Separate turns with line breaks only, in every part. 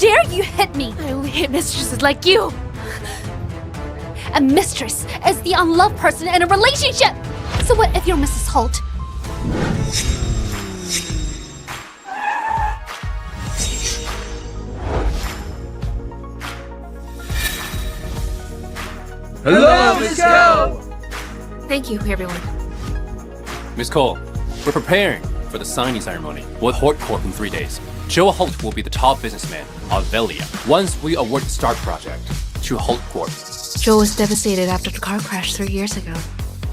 dare you hit me? I only hit mistresses like you. A mistress is the unloved person in a relationship. So what if you're Mrs. Holt?
Hello, Miss Cole!
Thank you, everyone.
Miss Cole, we're preparing for the signing ceremony with Holt Corp in 3 days. Joe Holt will be the top businessman of Billionaire once we award the START project to Holt Corp.
Joe was devastated after the car crash 3 years ago.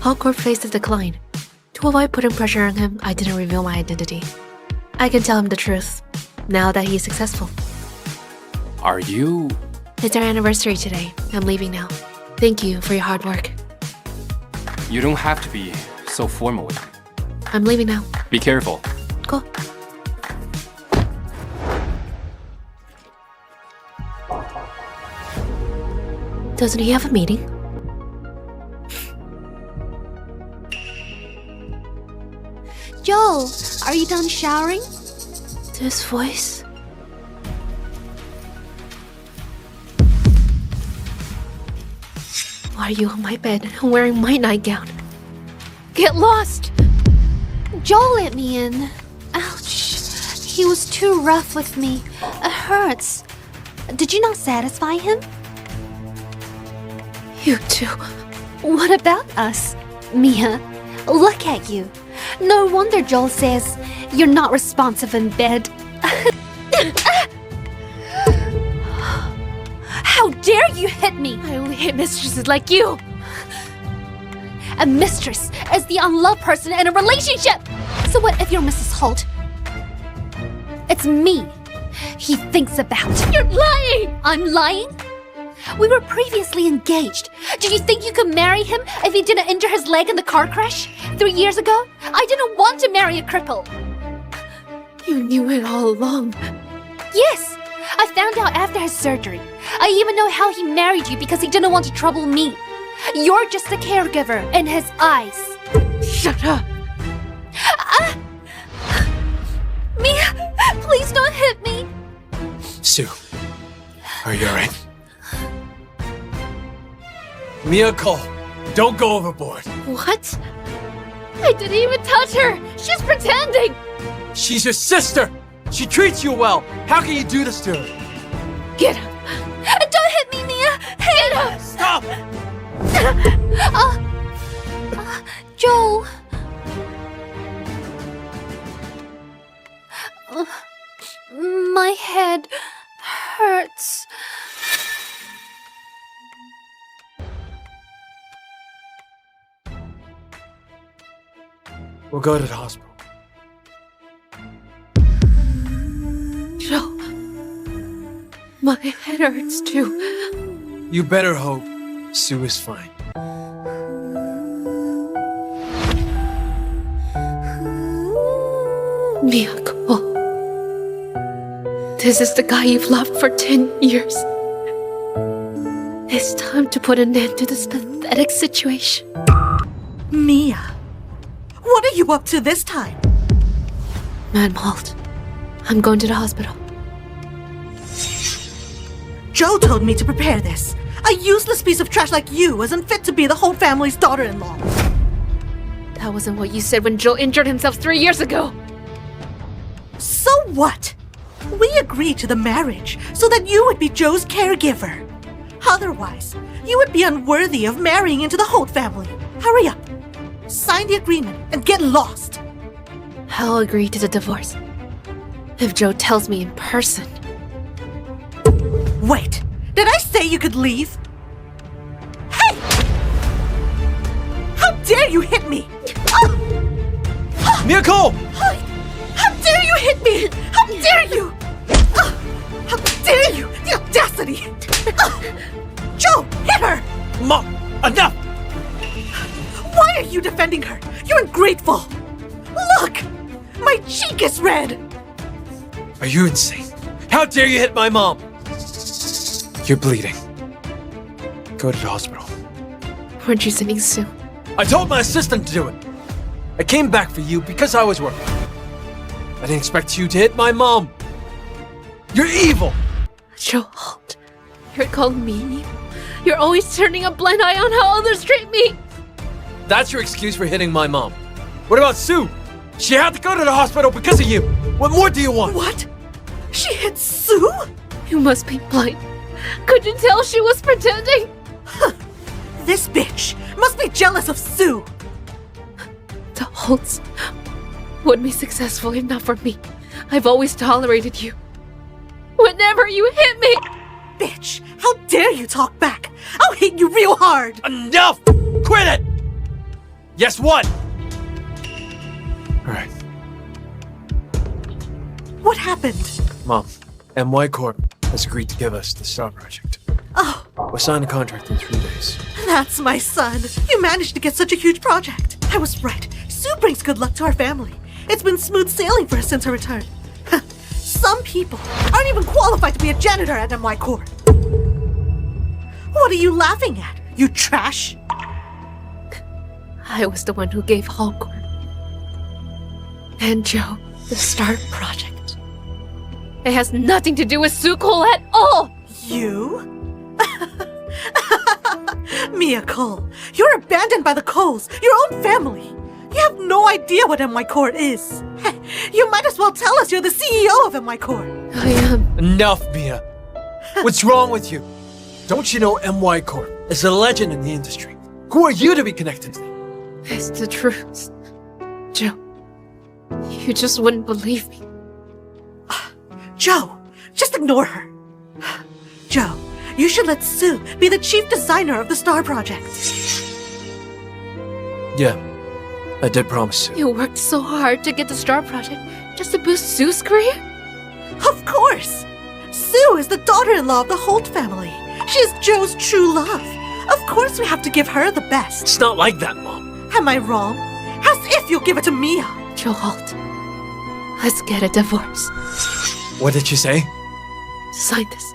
Holt Corp faced a decline. To avoid putting pressure on him, I didn't reveal my identity. I can tell him the truth, now that he is successful.
Are you...
It's our anniversary today. I'm leaving now. Thank you for your hard work.
You don't have to be so formal with me.
I'm leaving now.
Be careful.
Cool. Doesn't he have a meeting? Joe, are you done showering? This voice? Why are you on my bed wearing my nightgown? Get lost! Joel let me in. Ouch. He was too rough with me. It hurts. Did you not satisfy him? You too. What about us? Mia, look at you. No wonder Joel says you're not responsive in bed. How dare you hit me? I only hit mistresses like you. A mistress is the unloved person in a relationship. So what if you're Mrs. Holt? It's me he thinks about. You're lying! I'm lying? We were previously engaged. Did you think you could marry him if he didn't injure his leg in the car crash 3 years ago? I didn't want to marry a cripple. You knew it all along. Yes, I found out after his surgery. I even know how he married you because he didn't want to trouble me. You're just a caregiver in his eyes. Shut up. Mia, please don't hit me.
Sue, are you alright? Mia Cole, don't go overboard.
What? I didn't even touch her. She's pretending.
She's your sister. She treats you well. How can you do this to her?
Get up. Don't hit me, Mia. Get up.
Stop!
Joel. My head hurts.
We'll go to the hospital.
Joe. My head hurts too.
You better hope Sue is fine.
Mia Cole. This is the guy you've loved for 10 years. It's time to put an end to this pathetic situation.
Mia, what are you up to this time?
Madam Holt, I'm going to the hospital.
Joe told me to prepare this. A useless piece of trash like you isn't fit to be the whole family's daughter-in-law.
That wasn't what you said when Joe injured himself 3 years ago.
So what? We agreed to the marriage so that you would be Joe's caregiver. Otherwise, you would be unworthy of marrying into the Holt family. Hurry up. Sign the agreement and get lost.
I'll agree to the divorce if Joe tells me in person.
Wait, did I say you could leave? Hey! How dare you hit me?
Mia Cole!
How dare you hit me? How dare you? How dare you? The audacity! Joe, hit her!
Mom, enough!
Why are you defending her? You're ungrateful! Look! My cheek is red!
Are you insane? How dare you hit my mom? You're bleeding. Go to the hospital.
Weren't you sending Sue?
I told my assistant to do it. I came back for you because I was working. I didn't expect you to hit my mom. You're evil.
Joe Holt, you're calling me. You're always turning a blind eye on how others treat me.
That's your excuse for hitting my mom. What about Sue? She had to go to the hospital because of you. What more do you want?
What? She hit Sue?
You must be blind. Could you tell she was pretending?
This bitch must be jealous of Sue.
The Holts would be successful if not for me. I've always tolerated you. Whenever you hit me!
Bitch, how dare you talk back? I'll hit you real hard.
Enough! Quit it! Yes, what? All right.
What happened?
Mom, MY Corp has agreed to give us the Star Project.
Oh,
We'll sign the contract in 3 days.
that's my son. You managed to get such a huge project. I was right. Sue brings good luck to our family. It's been smooth sailing for us since her return. Some people aren't even qualified to be a janitor at MY Corp. What are you laughing at, you trash?
I was the one who gave Hallcorp and Joe the Star Project. It has nothing to do with Sue Cole at all!
You? Mia Cole, you're abandoned by the Coles, your own family. You have no idea what MY Corp is. You might as well tell us you're the CEO of MY Corp.
I am.
Enough, Mia. What's wrong with you? Don't you know MY Corp is a legend in the industry? Who are you to be connected to them?
It's the truth. Joe, you just wouldn't believe me.
Joe, just ignore her. Joe, you should let Sue be the chief designer of the Star Project.
Yeah, I did promise Sue.
You worked so hard to get the Star Project just to boost Sue's career?
Of course! Sue is the daughter-in-law of the Holt family. She is Joe's true love. Of course we have to give her the best.
It's not like that, Mom.
Am I wrong? As if you'll give it to Mia.
Joe Holt, let's get a divorce.
What did you say?
Sign this.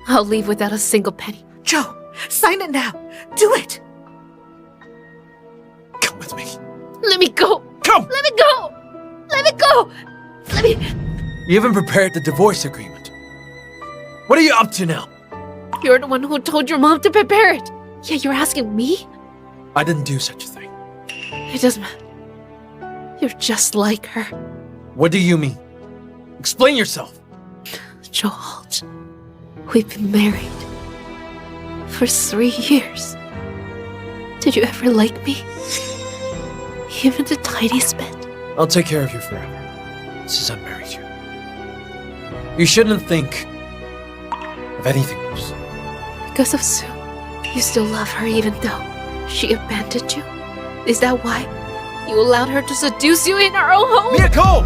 I'll leave without a single penny.
Joe, sign it now. Do it.
Come with me.
Let me go!
Come!
Let me go! Let me go! Let me...
You haven't prepared the divorce agreement. What are you up to now?
You're the one who told your mom to prepare it. Yeah, you're asking me?
I didn't do such a thing.
It doesn't matter. You're just like her.
What do you mean? Explain yourself.
Joe Holt, we've been married for 3 years. Did you ever like me? Even the tiniest bit?
I'll take care of you forever, since I married you. You shouldn't think of anything else.
Because of Sue, you still love her even though she abandoned you? Is that why you allowed her to seduce you in our own home?
Mia Cole!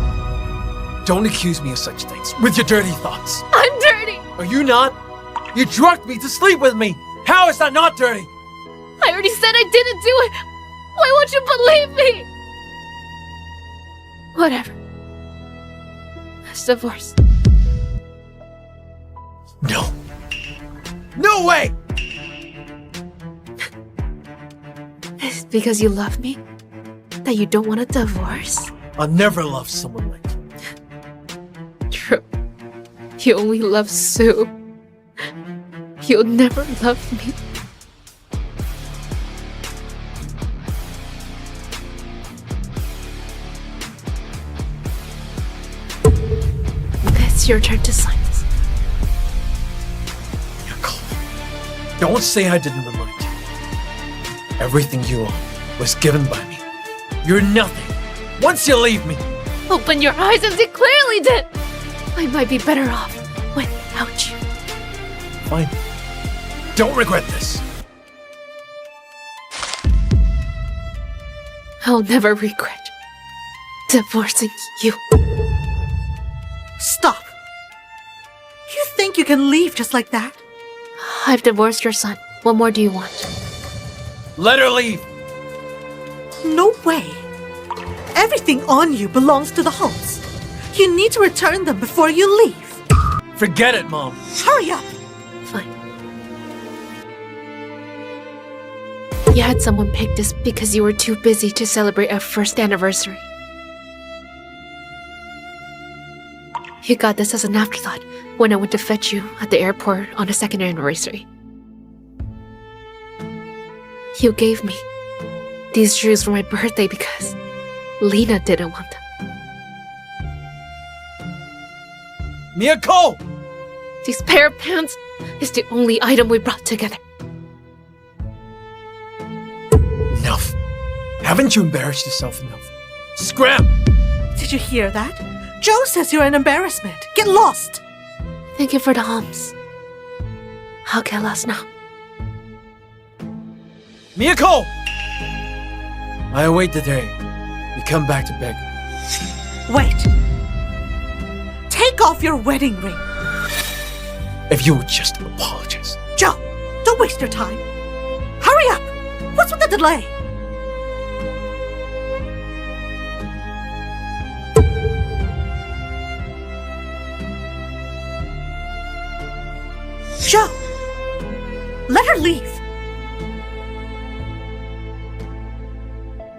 Don't accuse me of such things with your dirty thoughts.
I'm dirty!
Are you not? You drugged me to sleep with me. How is that not dirty?
I already said I didn't do it! Why won't you believe me? Whatever. Let's divorce.
No. No way!
Is it because you love me that you don't want a divorce?
I'll never love someone like you.
True. You only love Sue. You'll never love me. It's your turn to sign this.
Mia Cole, don't say I didn't remind you. Everything you own was given by me. You're nothing once you leave me.
Open your eyes and see clearly, then! I might be better off without you.
Fine. Don't regret this.
I'll never regret divorcing you.
Stop. You think you can leave just like that?
I've divorced your son. What more do you want?
Let her leave.
No way. Everything on you belongs to the Holts. You need to return them before you leave.
Forget it, Mom.
Hurry up.
Fine. You had someone pick this because you were too busy to celebrate our first anniversary. You got this as an afterthought when I went to fetch you at the airport on a second anniversary. You gave me these shoes for my birthday because Lena didn't want them.
Miyako!
These pair of pants is the only item we brought together.
Enough. Haven't you embarrassed yourself enough? Scram!
Did you hear that? Joe says you're an embarrassment. Get lost!
Thank you for the alms. I'll get lost now.
Miyako! I await the day you come back to beg.
Wait. Take off your wedding ring.
If you would just apologize.
Joe, don't waste your time. Hurry up! What's with the delay? Joe! Let her leave.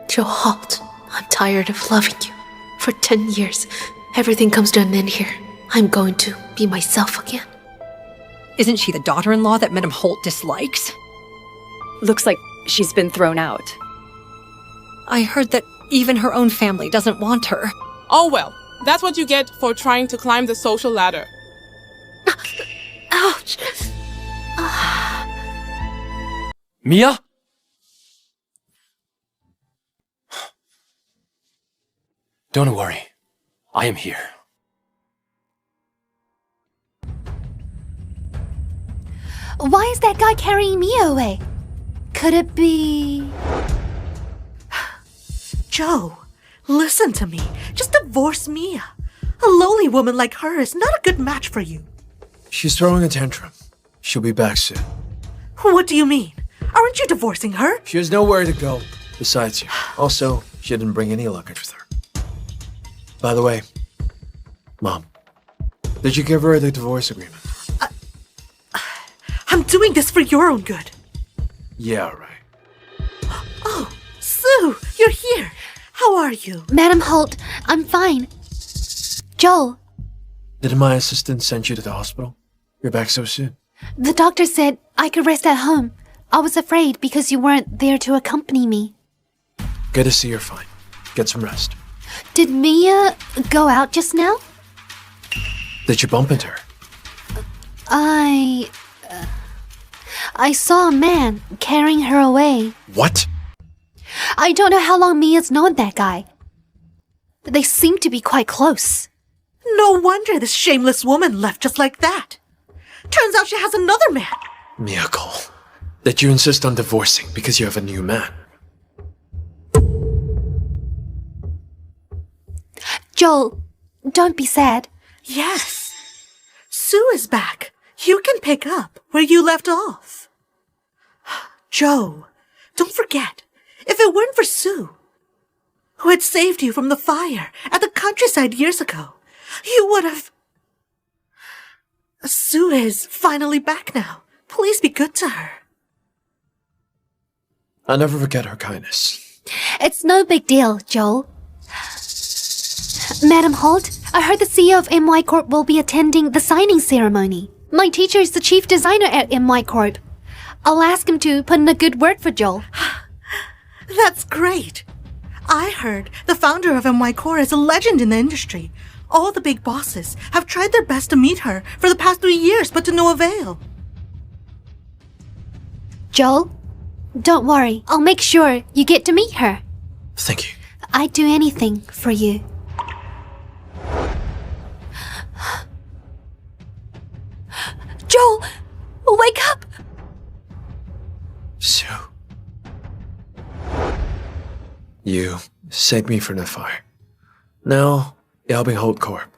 Joe Holt, I'm tired of loving you. For 10 years, everything comes to an end here. I'm going to be myself again.
Isn't she the daughter-in-law that Madame Holt dislikes?
Looks like she's been thrown out.
I heard that even her own family doesn't want her.
Oh well, that's what you get for trying to climb the social ladder.
Ouch!
Mia? Don't worry. I am here.
Why is that guy carrying Mia away? Could it be...
Joe, listen to me. Just divorce Mia. A lowly woman like her is not a good match for you.
She's throwing a tantrum. She'll be back soon.
What do you mean? Aren't you divorcing her?
She has nowhere to go besides you. Also, she didn't bring any luggage with her. By the way, Mom, did you give her the divorce agreement?
I'm doing this for your own good.
Yeah, right.
Oh, Sue, you're here. How are you?
Madam Holt, I'm fine. Joel,
Did my assistant send you to the hospital? You're back so soon.
the doctor said I could rest at home. I was afraid because you weren't there to accompany me.
Good to see you're fine. Get some rest.
Did Mia go out just now?
Did you bump into her?
I saw a man carrying her away.
What?
I don't know how long Mia's known that guy. But they seem to be quite close.
No wonder this shameless woman left just like that. Turns out she has another man.
Miyako, did you insist on divorcing because you have a new man?
Joel, don't be sad.
Yes. Sue is back. You can pick up where you left off. Joe, don't forget, if it weren't for Sue, who had saved you from the fire at the countryside years ago, you would have... Sue is finally back now. Please be good to her.
I'll never forget her kindness.
It's no big deal, Joel. Madam Holt, I heard the CEO of MY Corp will be attending the signing ceremony. My teacher is the chief designer at MY Corp. I'll ask him to put in a good word for Joel.
That's great. I heard the founder of MY Corp is a legend in the industry. All the big bosses have tried their best to meet her for the past 3 years, but to no avail.
Joel, don't worry. I'll make sure you get to meet her.
Thank you.
I'd do anything for you. Joel, wake up!
Sue. You saved me from the fire. Now, you're helping Holt Corp.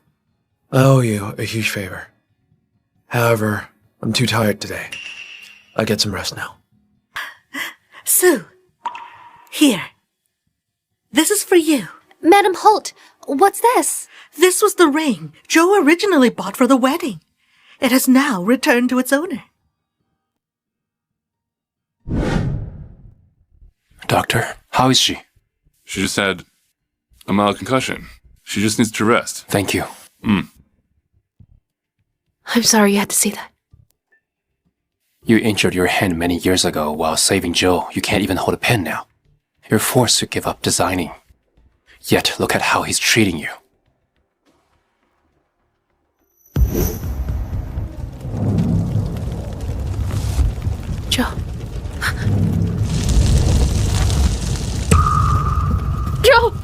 I owe you a huge favor. However, I'm too tired today. I'll get some rest now.
Sue, here. This is for you.
Madam Holt, what's this?
This was the ring Joe originally bought for the wedding. It has now returned to its owner.
Doctor, how is she?
She just had a mild concussion. She just needs to rest.
Thank you.
I'm sorry you had to see that.
You injured your hand many years ago while saving Joe. You can't even hold a pen now. You're forced to give up designing. Yet look at how he's treating you.
Joe. Joe!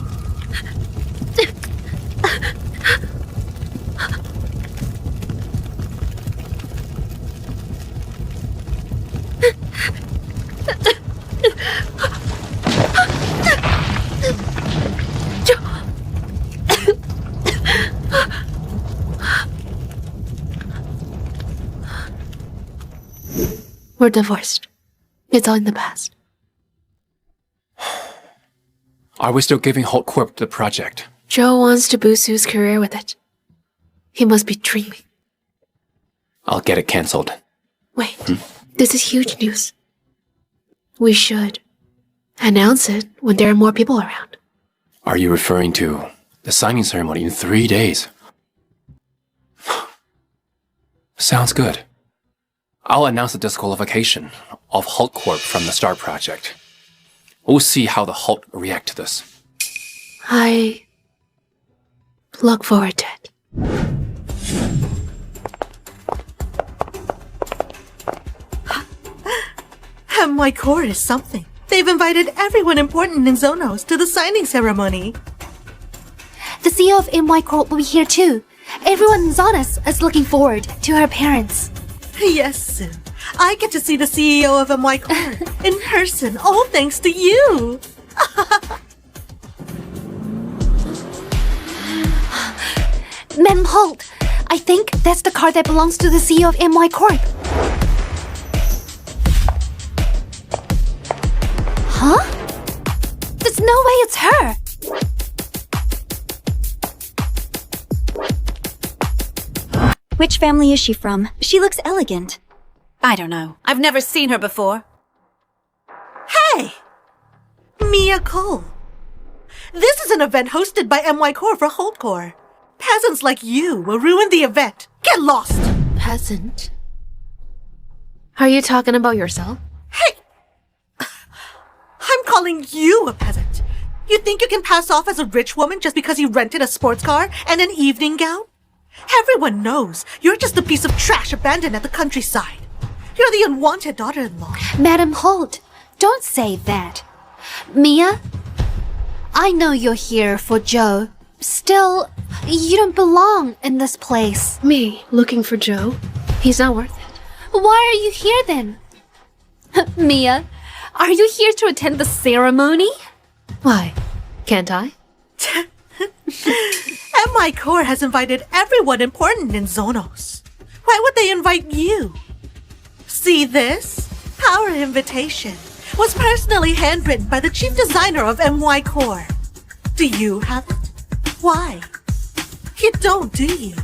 We're divorced. It's all in the past.
Are we still giving Holt Corp the project?
Joe wants to boost Sue's career with it. He must be dreaming.
I'll get it cancelled.
Wait, this is huge news. We should announce it when there are more people around.
Are you referring to the signing ceremony in 3 days? Sounds good. I'll announce the disqualification of Holt Corp from the STAR project. We'll see how the Holt react to this.
I look forward to it.
MY Corp is something. They've invited everyone important in Zonos to the signing ceremony.
The CEO of MY Corp will be here too. Everyone in Zonos is looking forward to her appearance.
Yes, Sue. I get to see the CEO of MY Corp in person, all thanks to you.
Ma'am Holt, I think that's the car that belongs to the CEO of MY Corp. Huh? There's no way it's her.
Which family is she from? She looks elegant.
I don't know. I've never seen her before.
Hey! Mia Cole. This is an event hosted by MY Corp for Holt Corp. Peasants like you will ruin the event. Get lost!
Peasant? Are you talking about yourself?
Hey! I'm calling you a peasant. You think you can pass off as a rich woman just because you rented a sports car and an evening gown? Everyone knows you're just a piece of trash abandoned at the countryside. You're the unwanted daughter-in-law.
Madam Holt, don't say that. Mia, I know you're here for Joe. Still, you don't belong in this place.
Me looking for Joe? He's not worth it.
Why are you here then? Mia, are you here to attend the ceremony?
Why? Can't I?
MY Corp has invited everyone important in Zonos. Why would they invite you? See this? Our invitation was personally handwritten by the chief designer of MY Corp. Do you have it? Why? You don't, do you?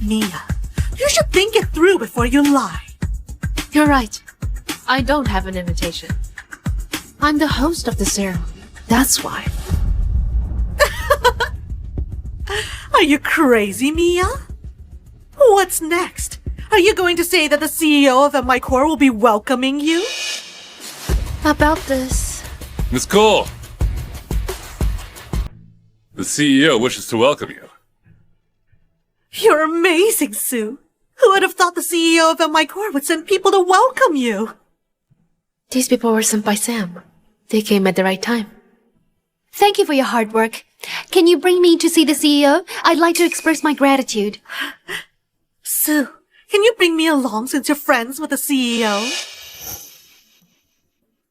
Mia, you should think it through before you lie.
You're right. I don't have an invitation. I'm the host of the ceremony. That's why.
Are you crazy, Mia? What's next? Are you going to say that the CEO of MY Corp will be welcoming you?
About this.
Miss Cole! The CEO wishes to welcome you.
You're amazing, Sue. Who would have thought the CEO of MY Corp would send people to welcome you?
These people were sent by Sam. They came at the right time.
Thank you for your hard work. Can you bring me to see the CEO? I'd like to express my gratitude.
Sue, can you bring me along since you're friends with the CEO?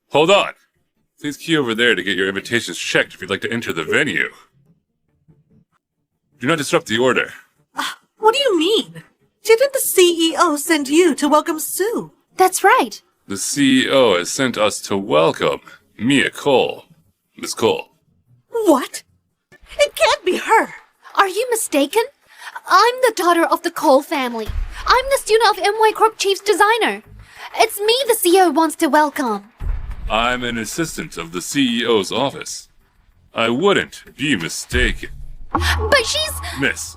Hold on. Please key over there to get your invitations checked if you'd like to enter the venue. Do not disrupt the order.
What do you mean? Didn't the CEO send you to welcome Sue?
That's right.
The CEO has sent us to welcome Mia Cole. Miss Cole.
What? It can't be her.
Are you mistaken? I'm the daughter of the Cole family. I'm the student of MY Corp Chief's designer. It's me the CEO wants to welcome.
I'm an assistant of the CEO's office. I wouldn't be mistaken.
But she's...
Miss,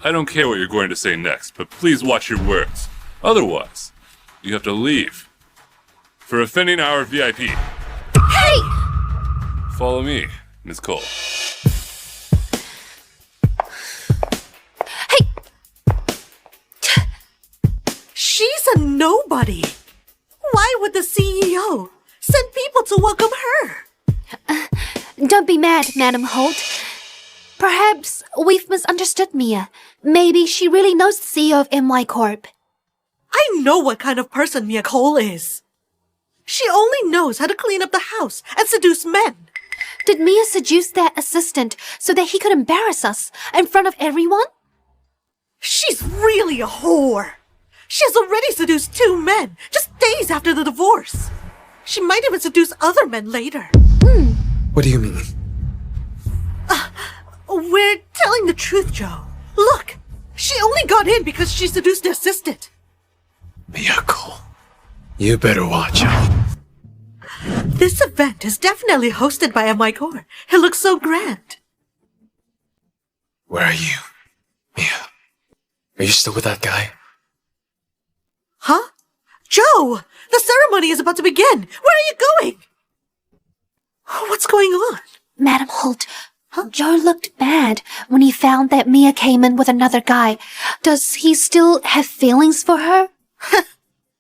I don't care what you're going to say next, but please watch your words. Otherwise, you have to leave. For offending our VIP.
Hey!
Follow me, Miss Cole.
She's a nobody. Why would the CEO send people to welcome her?
Don't be mad, Madam Holt. Perhaps we've misunderstood Mia. Maybe she really knows the CEO of MY Corp.
I know what kind of person Mia Cole is. She only knows how to clean up the house and seduce men.
Did Mia seduce that assistant so that he could embarrass us in front of everyone?
She's really a whore. She has already seduced 2 men just days after the divorce. She might even seduce other men later.
What do you mean?
We're telling the truth, Joe. Look, she only got in because she seduced the assistant.
Mia Cole, you better watch out.
This event is definitely hosted by MY Corp. It looks so grand.
Where are you, Mia? Are you still with that guy?
Huh? Joe! The ceremony is about to begin! Where are you going? What's going on?
Madam Holt, Joe looked bad when he found that Mia came in with another guy. Does he still have feelings for her?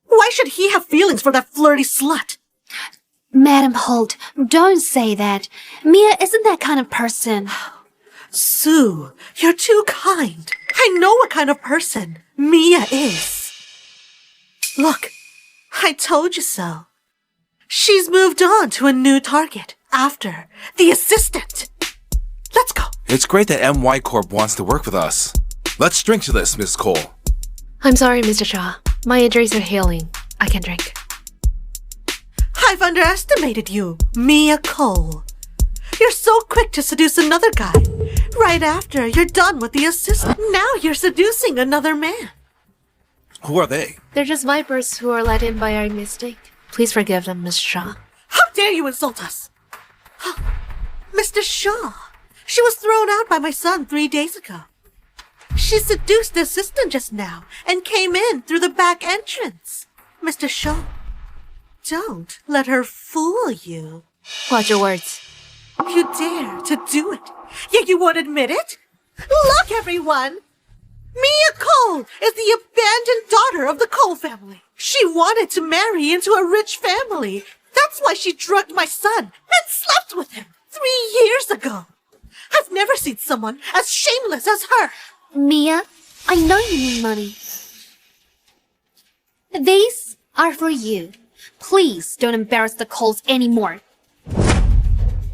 Why should he have feelings for that flirty slut?
Madam Holt, don't say that. Mia isn't that kind of person.
Sue, you're too kind. I know what kind of person Mia is. Look, I told you so. She's moved on to a new target after the assistant. Let's go.
It's great that MY Corp wants to work with us. Let's drink to this, Miss Cole.
I'm sorry, Mr. Shaw. My injuries are healing. I can drink.
I've underestimated you, Mia Cole. You're so quick to seduce another guy. Right after you're done with the assistant. Now you're seducing another man.
Who are they?
They're just vipers who are let in by our mistake. Please forgive them, Mr. Shaw.
How dare you insult us? Mr. Shaw, she was thrown out by my son 3 days ago. She seduced the assistant just now and came in through the back entrance. Mr. Shaw, don't let her fool you.
Watch your words.
You dare to do it, yet you won't admit it? Look, everyone! Mia Cole is the abandoned daughter of the Cole family. She wanted to marry into a rich family. That's why she drugged my son and slept with him 3 years ago. I've never seen someone as shameless as her.
Mia, I know you need money. These are for you. Please don't embarrass the Coles anymore.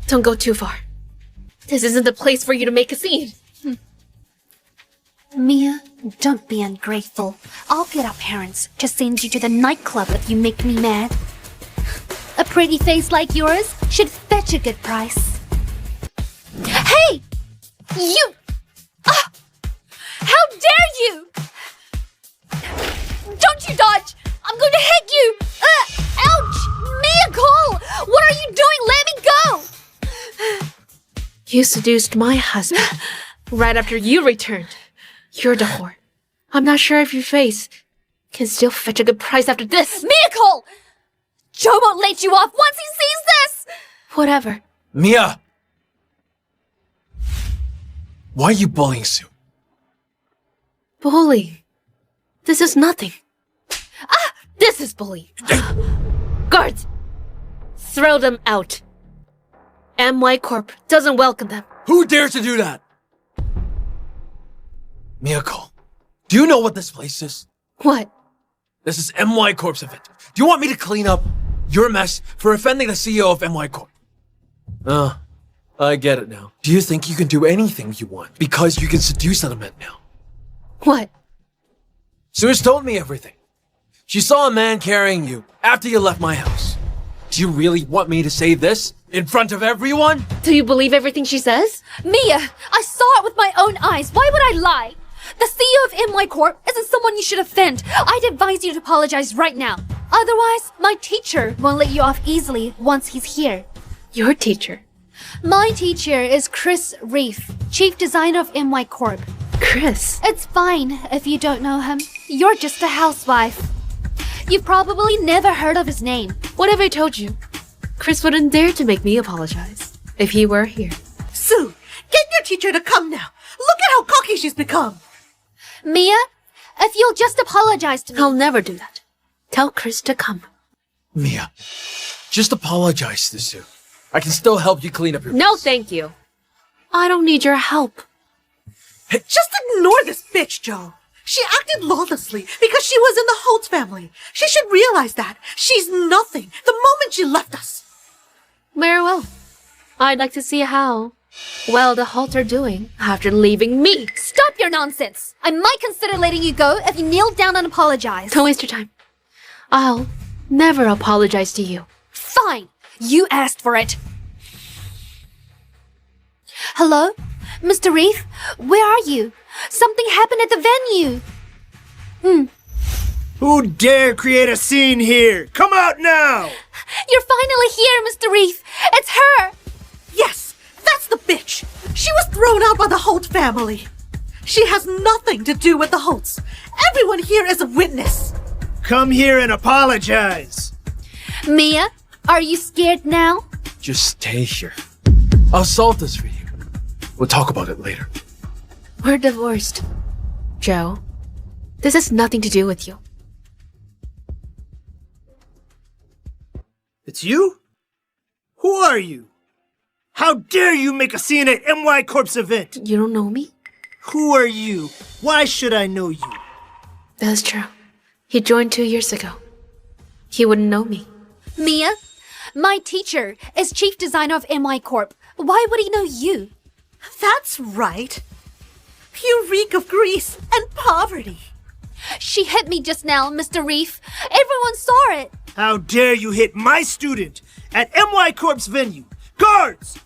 Don't go too far. This isn't the place for you to make a scene.
Mia, don't be ungrateful. I'll get our parents to send you to the nightclub if you make me mad. A pretty face like yours should fetch a good price. Hey! You! How dare you! Don't you dodge! I'm going to hit you! Ouch! Mia Cole! What are you doing? Let me go!
You seduced my husband right after you returned. You're the whore. I'm not sure if your face can still fetch a good price after this.
Mia Cole! Joe won't let you off once he sees this!
Whatever.
Mia! Why are you bullying Sue?
Bullying. This is nothing. This is bullying. Guards! Throw them out. MY Corp doesn't welcome them.
Who dares to do that? Mia Cole, do you know what this place is?
What?
This is MY Corp's event. Do you want me to clean up your mess for offending the CEO of MY Corp? I get it now. Do you think you can do anything you want because you can seduce other men now?
What?
Sue's told me everything. She saw a man carrying you after you left my house. Do you really want me to say this in front of everyone?
Do you believe everything she says?
Mia, I saw it with my own eyes. Why would I lie? The CEO of MY Corp isn't someone you should offend. I'd advise you to apologize right now. Otherwise, my teacher won't let you off easily once he's here.
Your teacher?
My teacher is Chris Reef, chief designer of MY Corp.
Chris.
It's fine if you don't know him. You're just a housewife. You've probably never heard of his name.
What have I told you? Chris wouldn't dare to make me apologize if he were here.
Sue, get your teacher to come now. Look at how cocky she's become.
Mia, if you'll just apologize to me.
I'll never do that. Tell Chris to come.
Mia, just apologize to Sue. I can still help you clean up your
No,
mess.
thank you. I don't need your help.
Just ignore this bitch, Joe. She acted lawlessly because she was in the Holt family. She should realize that. She's nothing the moment she left us.
Very well. I'd like to see how well the Holt are doing after leaving me.
Stop your nonsense. I might consider letting you go if you kneel down and apologize.
Don't waste your time. I'll never apologize to you.
Fine. You asked for it. Hello? Mr. Reef? Where are you? Something happened at the venue.
Who dare create a scene here? Come out now!
You're finally here, Mr. Reef. It's her.
Yes, that's the bitch. She was thrown out by the Holt family. She has nothing to do with the Holts. Everyone here is a witness.
Come here and apologize.
Mia, are you scared now?
Just stay here. I'll solve this for you. We'll talk about it later.
We're divorced. Joe, this has nothing to do with you.
It's you? Who are you? How dare you make a scene at MY Corp's event?
You don't know me?
Who are you? Why should I know you?
That's true. He joined 2 years ago. He wouldn't know me.
Mia, my teacher is chief designer of MY Corp. Why would he know you?
That's right. You reek of grease and poverty.
She hit me just now, Mr. Reef. Everyone saw it.
How dare you hit my student at MY Corp's venue? Guards!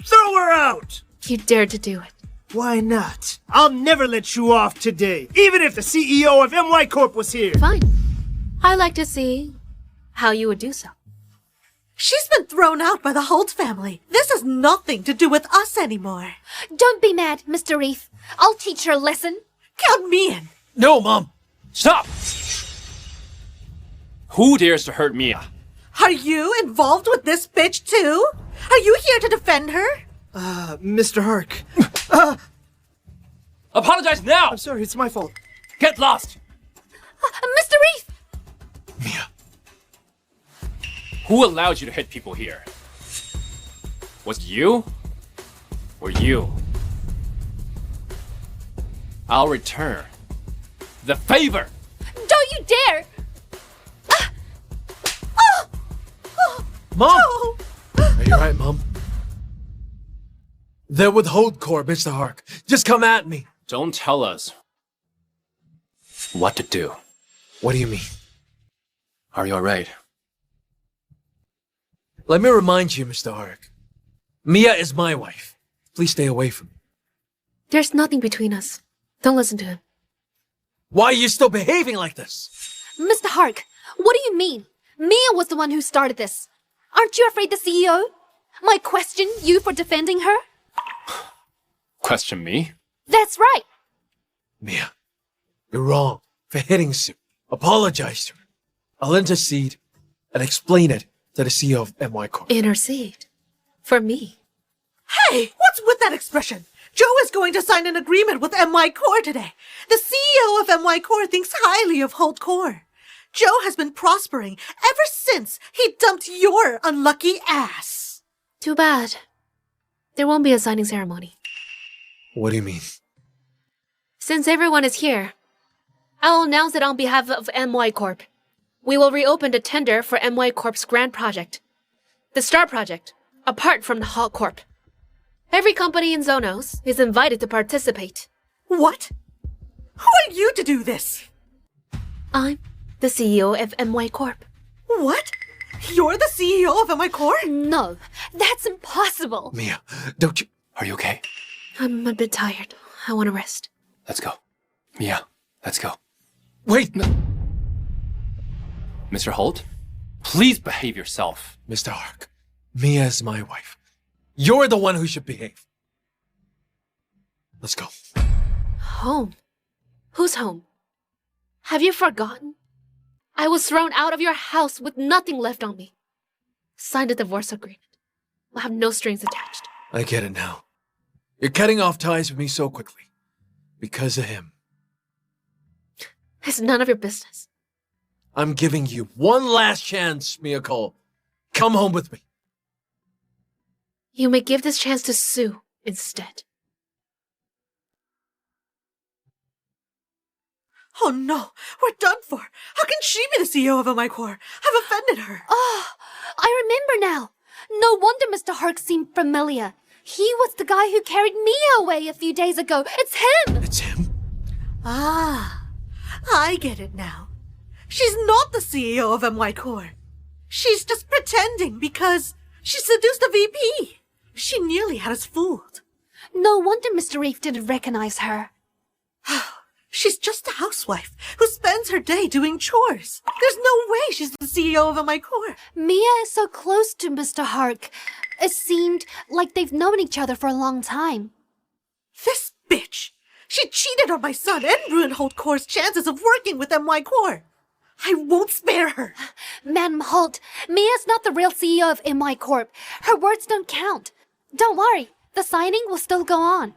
Throw her out!
You dared to do it.
Why not? I'll never let you off today, even if the CEO of MY Corp was here.
Fine. I'd like to see how you would do so.
She's been thrown out by the Holt family. This has nothing to do with us anymore.
Don't be mad, Mr. Reef. I'll teach her a lesson.
Count me in.
No, Mom.
Stop! Who dares to hurt Mia?
Are you involved with this bitch too? Are you here to defend her?
Mr. Hark.
Apologize now!
I'm sorry, it's my fault.
Get lost!
Mr. Reef!
Mia.
Who allowed you to hit people here? Was it you? Or you? I'll return the favor!
Don't you dare!
Mom!
Oh.
Are you right, Mom? They're with Holt Corp, Mr. Hark. Just come at me.
Don't tell us what to do.
What do you mean?
Are you alright?
Let me remind you, Mr. Hark. Mia is my wife. Please stay away from me.
There's nothing between us. Don't listen to him.
Why are you still behaving like this?
Mr. Hark, what do you mean? Mia was the one who started this. Aren't you afraid the CEO might question you for defending her?
Question me?
That's right.
Mia, you're wrong for hitting Sue. Apologize to her. I'll intercede and explain it to the CEO of MY Corp.
Intercede. For me.
Hey, what's with that expression? Joe is going to sign an agreement with MY Corp today. The CEO of MY Corp thinks highly of Holt Corp. Joe has been prospering ever since he dumped your unlucky ass.
Too bad. There won't be a signing ceremony.
What do you mean?
Since everyone is here, I'll announce it on behalf of MY Corp. We will reopen the tender for MY Corp's grand project. The Star Project, apart from the Holt Corp. Every company in Zonos is invited to participate.
What? Who are you to do this?
I'm the CEO of MY Corp.
What? You're the CEO of MY Corp?
No, that's impossible.
Mia, don't you...
Are you okay?
I'm a bit tired. I want to rest.
Let's go. Mia, let's go.
Wait!
Mr. Holt, please behave yourself.
Mr. Hark, Mia is my wife. You're the one who should behave. Let's go.
Home? Whose home? Have you forgotten? I was thrown out of your house with nothing left on me. Signed a divorce agreement. Will have no strings attached.
I get it now. You're cutting off ties with me so quickly. Because of him.
It's none of your business.
I'm giving you one last chance, Miyako. Come home with me.
You may give this chance to Sue instead.
Oh no, we're done for. How can she be the CEO of MY Corp? I've offended her.
Oh, I remember now. No wonder Mr. Hark seemed familiar. He was the guy who carried Mia away a few days ago. It's him!
It's him?
Ah, I get it now. She's not the CEO of MY Corp. She's just pretending because she seduced a VP. She nearly had us fooled.
No wonder Mr. Reef didn't recognize her.
She's just a housewife who spends her day doing chores. There's no way she's the CEO of MY Corp.
Mia is so close to Mr. Hark. It seemed like they've known each other for a long time.
This bitch! She cheated on my son and ruined Holt Corp's chances of working with MY Corp. I won't spare her.
Madam Holt, Mia's not the real CEO of MY Corp. Her words don't count. Don't worry, the signing will still go on.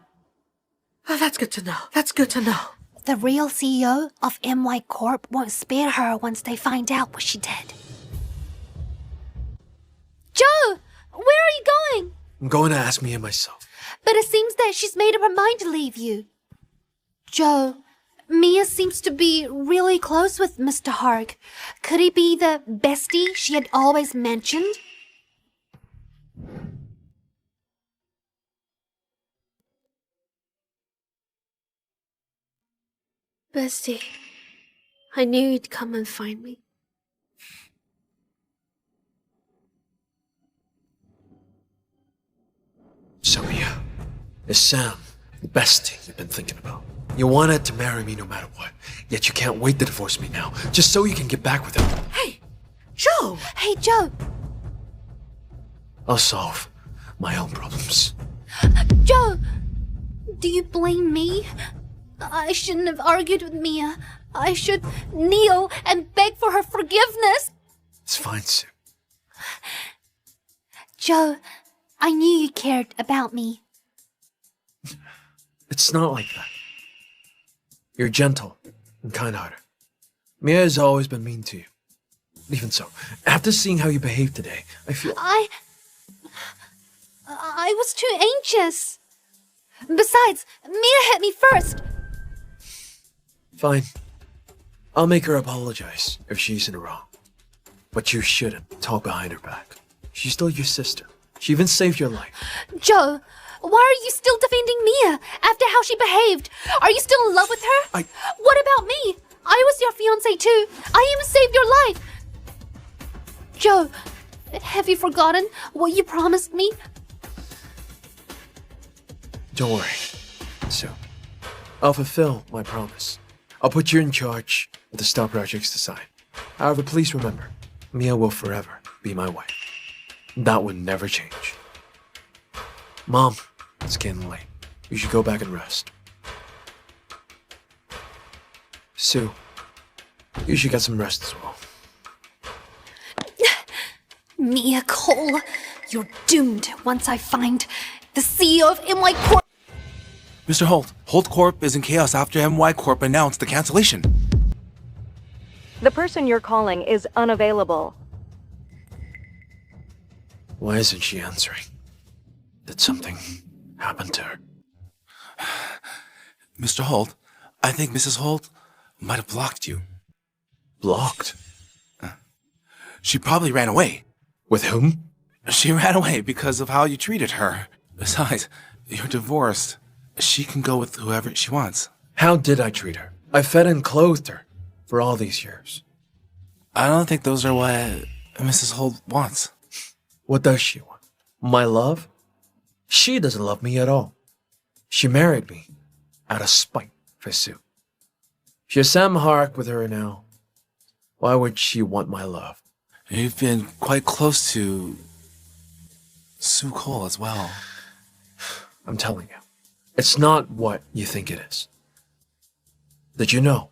Oh, that's good to know. That's good to know.
The real CEO of MY Corp won't spare her once they find out what she did. Joe! Where are you going?
I'm going to ask Mia myself.
But it seems that she's made up her mind to leave you. Joe, Mia seems to be really close with Mr. Hark. Could he be the bestie she had always mentioned?
Bestie, I knew you'd come and find me.
So Mia, is Sam the best thing you've been thinking about? You wanted to marry me no matter what, yet you can't wait to divorce me now, just so you can get back with him.
Hey, Joe!
Hey, Joe!
I'll solve my own problems.
Joe! Do you blame me? I shouldn't have argued with Mia. I should kneel and beg for her forgiveness.
It's fine, Sue.
Joe, I knew you cared about me.
It's not like that. You're gentle and kind-hearted. Mia has always been mean to you. Even so, after seeing how you behaved today, I feel...
I was too anxious. Besides, Mia hit me first.
Fine. I'll make her apologize if she's in the wrong. But you shouldn't talk behind her back. She's still your sister. She even saved your life.
Joe, why are you still defending Mia after how she behaved? Are you still in love with her? What about me? I was your fiancé too. I even saved your life. Joe, have you forgotten what you promised me?
Don't worry. So, I'll fulfill my promise. I'll put you in charge of the star projects to sign. However, please remember, Mia will forever be my wife. That would never change. Mom, it's getting late. You should go back and rest. Sue, you should get some rest as well.
Mia Cole, you're doomed once I find the CEO of MY Corp.
Mr. Holt, Holt Corp is in chaos after MY Corp announced the cancellation.
The person you're calling is unavailable.
Why isn't she answering? Did something happen to her?
Mr. Holt, I think Mrs. Holt might have blocked you.
Blocked?
She probably ran away.
With whom?
She ran away because of how you treated her. Besides, you're divorced. She can go with whoever she wants.
How did I treat her? I fed and clothed her for all these years.
I don't think those are what Mrs. Holt wants.
What does she want? My love? She doesn't love me at all. She married me out of spite for Sue. She has Sam Hark with her now. Why would she want my love?
You've been quite close to Sue Cole as well.
I'm telling you, it's not what you think it is. Did you know?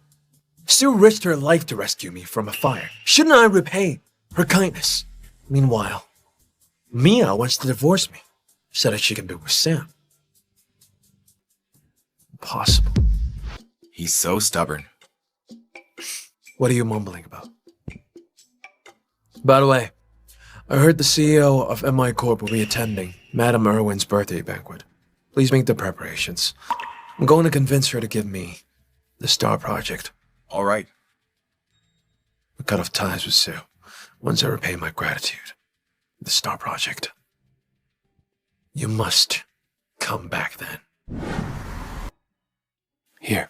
Sue risked her life to rescue me from a fire. Shouldn't I repay her kindness? Meanwhile, Mia wants to divorce me so that she can be with Sam. Impossible.
He's so stubborn.
What are you mumbling about? By the way, I heard the CEO of MY Corp will be attending Madame Irwin's birthday banquet. Please make the preparations. I'm going to convince her to give me the Star Project.
All right.
I cut off ties with Sue once I repay my gratitude. The Star Project. You must come back then.
Here.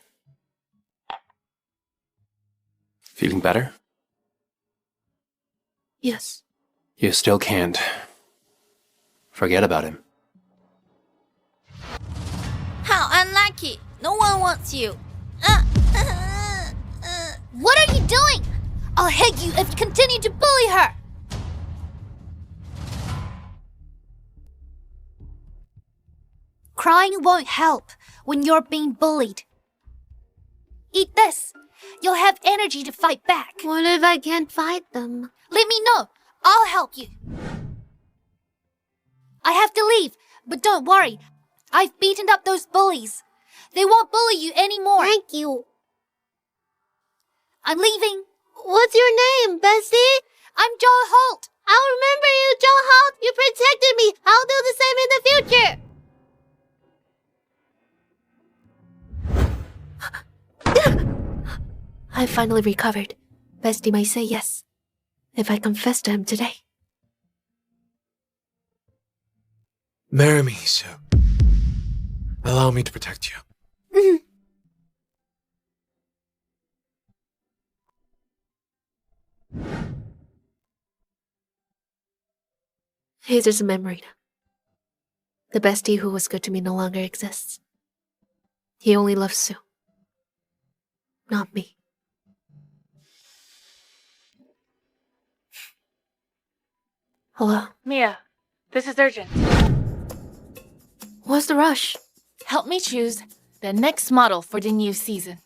Feeling better?
Yes.
You still can't forget about him.
How unlucky! No one wants you. What are you doing? I'll hit you if you continue to bully her. Crying won't help when you're being bullied. Eat this. You'll have energy to fight back.
What if I can't fight them?
Let me know. I'll help you. I have to leave, but don't worry. I've beaten up those bullies. They won't bully you anymore.
Thank you.
I'm leaving.
What's your name, Bessie?
I'm Joe Holt.
I'll remember you, Joe Holt. You protected me. I'll do the same in the future. I finally recovered. Bestie might say yes, if I confess to him today.
Marry me, Sue. Allow me to protect you.
Here's just a memory now. The bestie who was good to me no longer exists. He only loves Sue. Not me. Hello?
Mia, this is urgent.
What's the rush?
Help me choose the next model for the new season.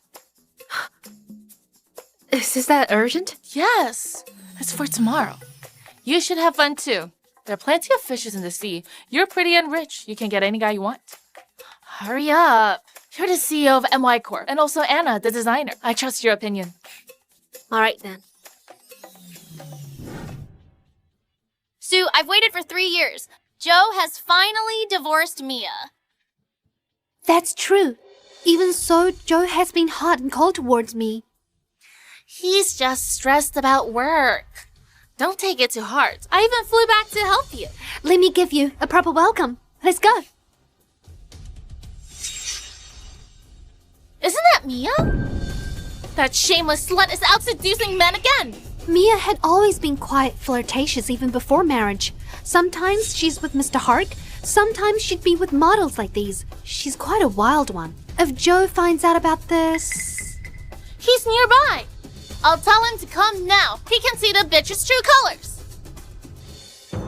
Is that urgent?
Yes, it's for tomorrow. You should have fun too. There are plenty of fishes in the sea. You're pretty and rich. You can get any guy you want. Hurry up. You're the CEO of MY Corp and also Anna, the designer. I trust your opinion.
All right then.
Sue, I've waited for 3 years. Joe has finally divorced Mia. That's true. Even so, Joe has been hot and cold towards me.
He's just stressed about work. Don't take it too hard. I even flew back to help you.
Let me give you a proper welcome. Let's go.
Isn't that Mia? That shameless slut is out seducing men again.
Mia had always been quite flirtatious even before marriage. Sometimes she's with Mr. Hark, sometimes she'd be with models like these. She's quite a wild one. If Joe finds out about this...
He's nearby. I'll tell him to come now. He can see the bitch's true colors.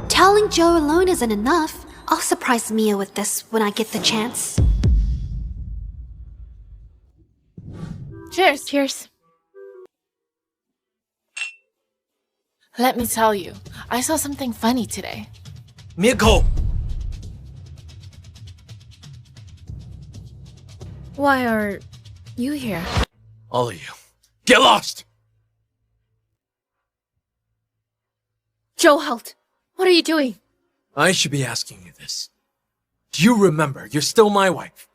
Telling Joe alone isn't enough. I'll surprise Mia with this when I get the chance.
Cheers. Cheers. Let me tell you, I saw something funny today.
Miko!
Why are you here?
All of you. Get lost!
Joe Holt, what are you doing?
I should be asking you this. Do you remember you're still my wife?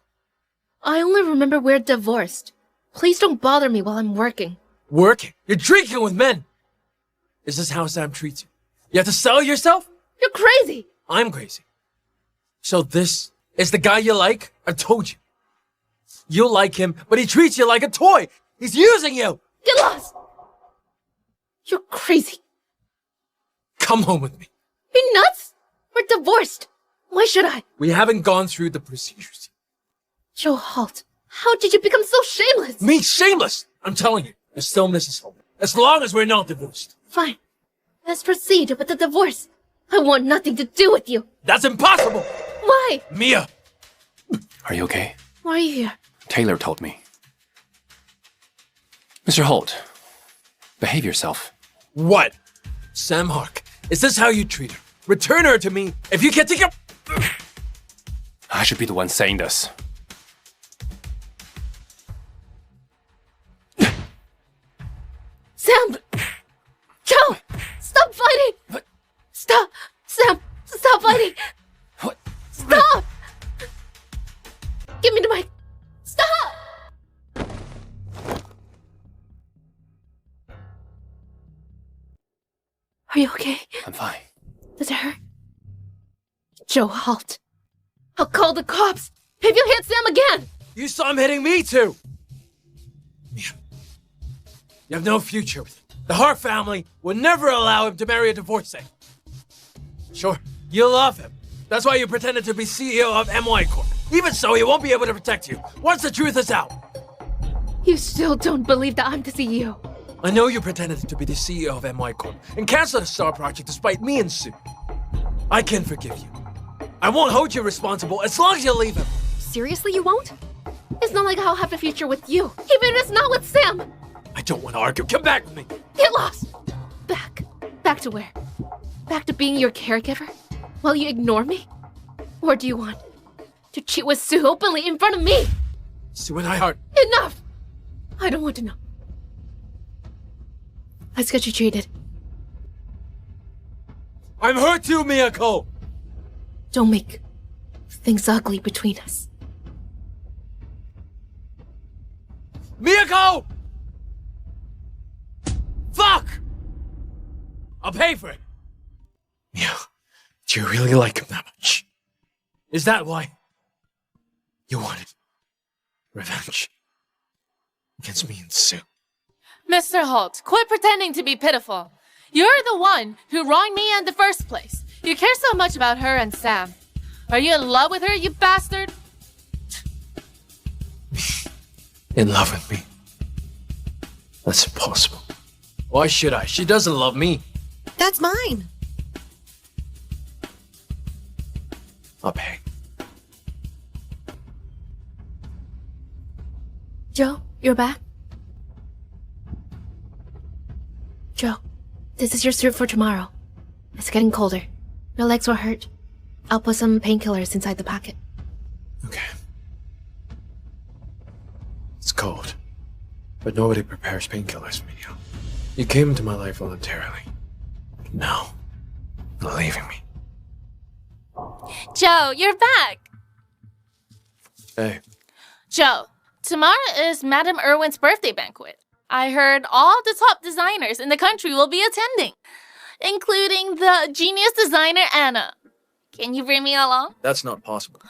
I only remember we're divorced. Please don't bother me while I'm working.
Working? You're drinking with men! Is this how Sam treats you? You have to sell yourself?
You're crazy!
I'm crazy. So this is the guy you like? I told you. You like him, but he treats you like a toy! He's using you!
Get lost! You're crazy.
Come home with me.
You nuts? We're divorced. Why should I?
We haven't gone through the procedures.
Joe Holt, how did you become so shameless?
Me shameless? I'm telling you, you're still Mrs. Holt. As long as we're not divorced.
Fine. Let's proceed with the divorce. I want nothing to do with you.
That's impossible!
Why?
Mia!
Are you okay?
Why are you here?
Taylor told me. Mr. Holt, behave yourself.
What? Sam Hark, is this how you treat her? Return her to me if you can't take her.
I should be the one saying this.
Sam! Joe! Stop fighting!
What?
Stop! Sam! Stop fighting!
What?
Stop! Give me the mic! Stop! Are you okay?
I'm fine.
Does it hurt? Joe Holt. I'll call the cops if you hit Sam again!
You saw him hitting me too! Mia, you have no future with him. The Hart family would never allow him to marry a divorcee. Sure, you love him. That's why you pretended to be CEO of MY Corp. Even so, he won't be able to protect you once the truth is out.
You still don't believe that I'm the CEO.
I know you pretended to be the CEO of MY Corp and canceled the Star Project despite me and Sue. I can forgive you. I won't hold you responsible as long as you leave him.
Seriously, you won't?
It's not like I'll have a future with you, even if it's not with Sam.
I don't want to argue. Come back with me.
Get lost. Back. Back to where? Back to being your caregiver? While you ignore me? Or do you want to cheat with Sue openly in front of me?
Sue and I are...
Enough! I don't want to know. Let's get you treated.
I'm hurt too, Miyako!
Don't make things ugly between us.
Miyako! Fuck! I'll pay for it. Mia, do you really like him that much? Is that why you wanted revenge against me and Sue?
Mr. Holt, quit pretending to be pitiful. You're the one who wronged me in the first place. You care so much about her and Sam. Are you in love with her, you bastard?
In love with me? That's impossible. Why should I? She doesn't love me.
That's mine.
I'll pay.
Joe, you're back? Joe, this is your suit for tomorrow. It's getting colder. Your legs were hurt. I'll put some painkillers inside the packet.
Okay. It's cold. But nobody prepares painkillers for me. You came into my life voluntarily. Now, you're leaving me.
Joe, you're back.
Hey.
Joe, tomorrow is Madame Irwin's birthday banquet. I heard all the top designers in the country will be attending, including the genius designer Anna. Can you bring me along?
That's not possible.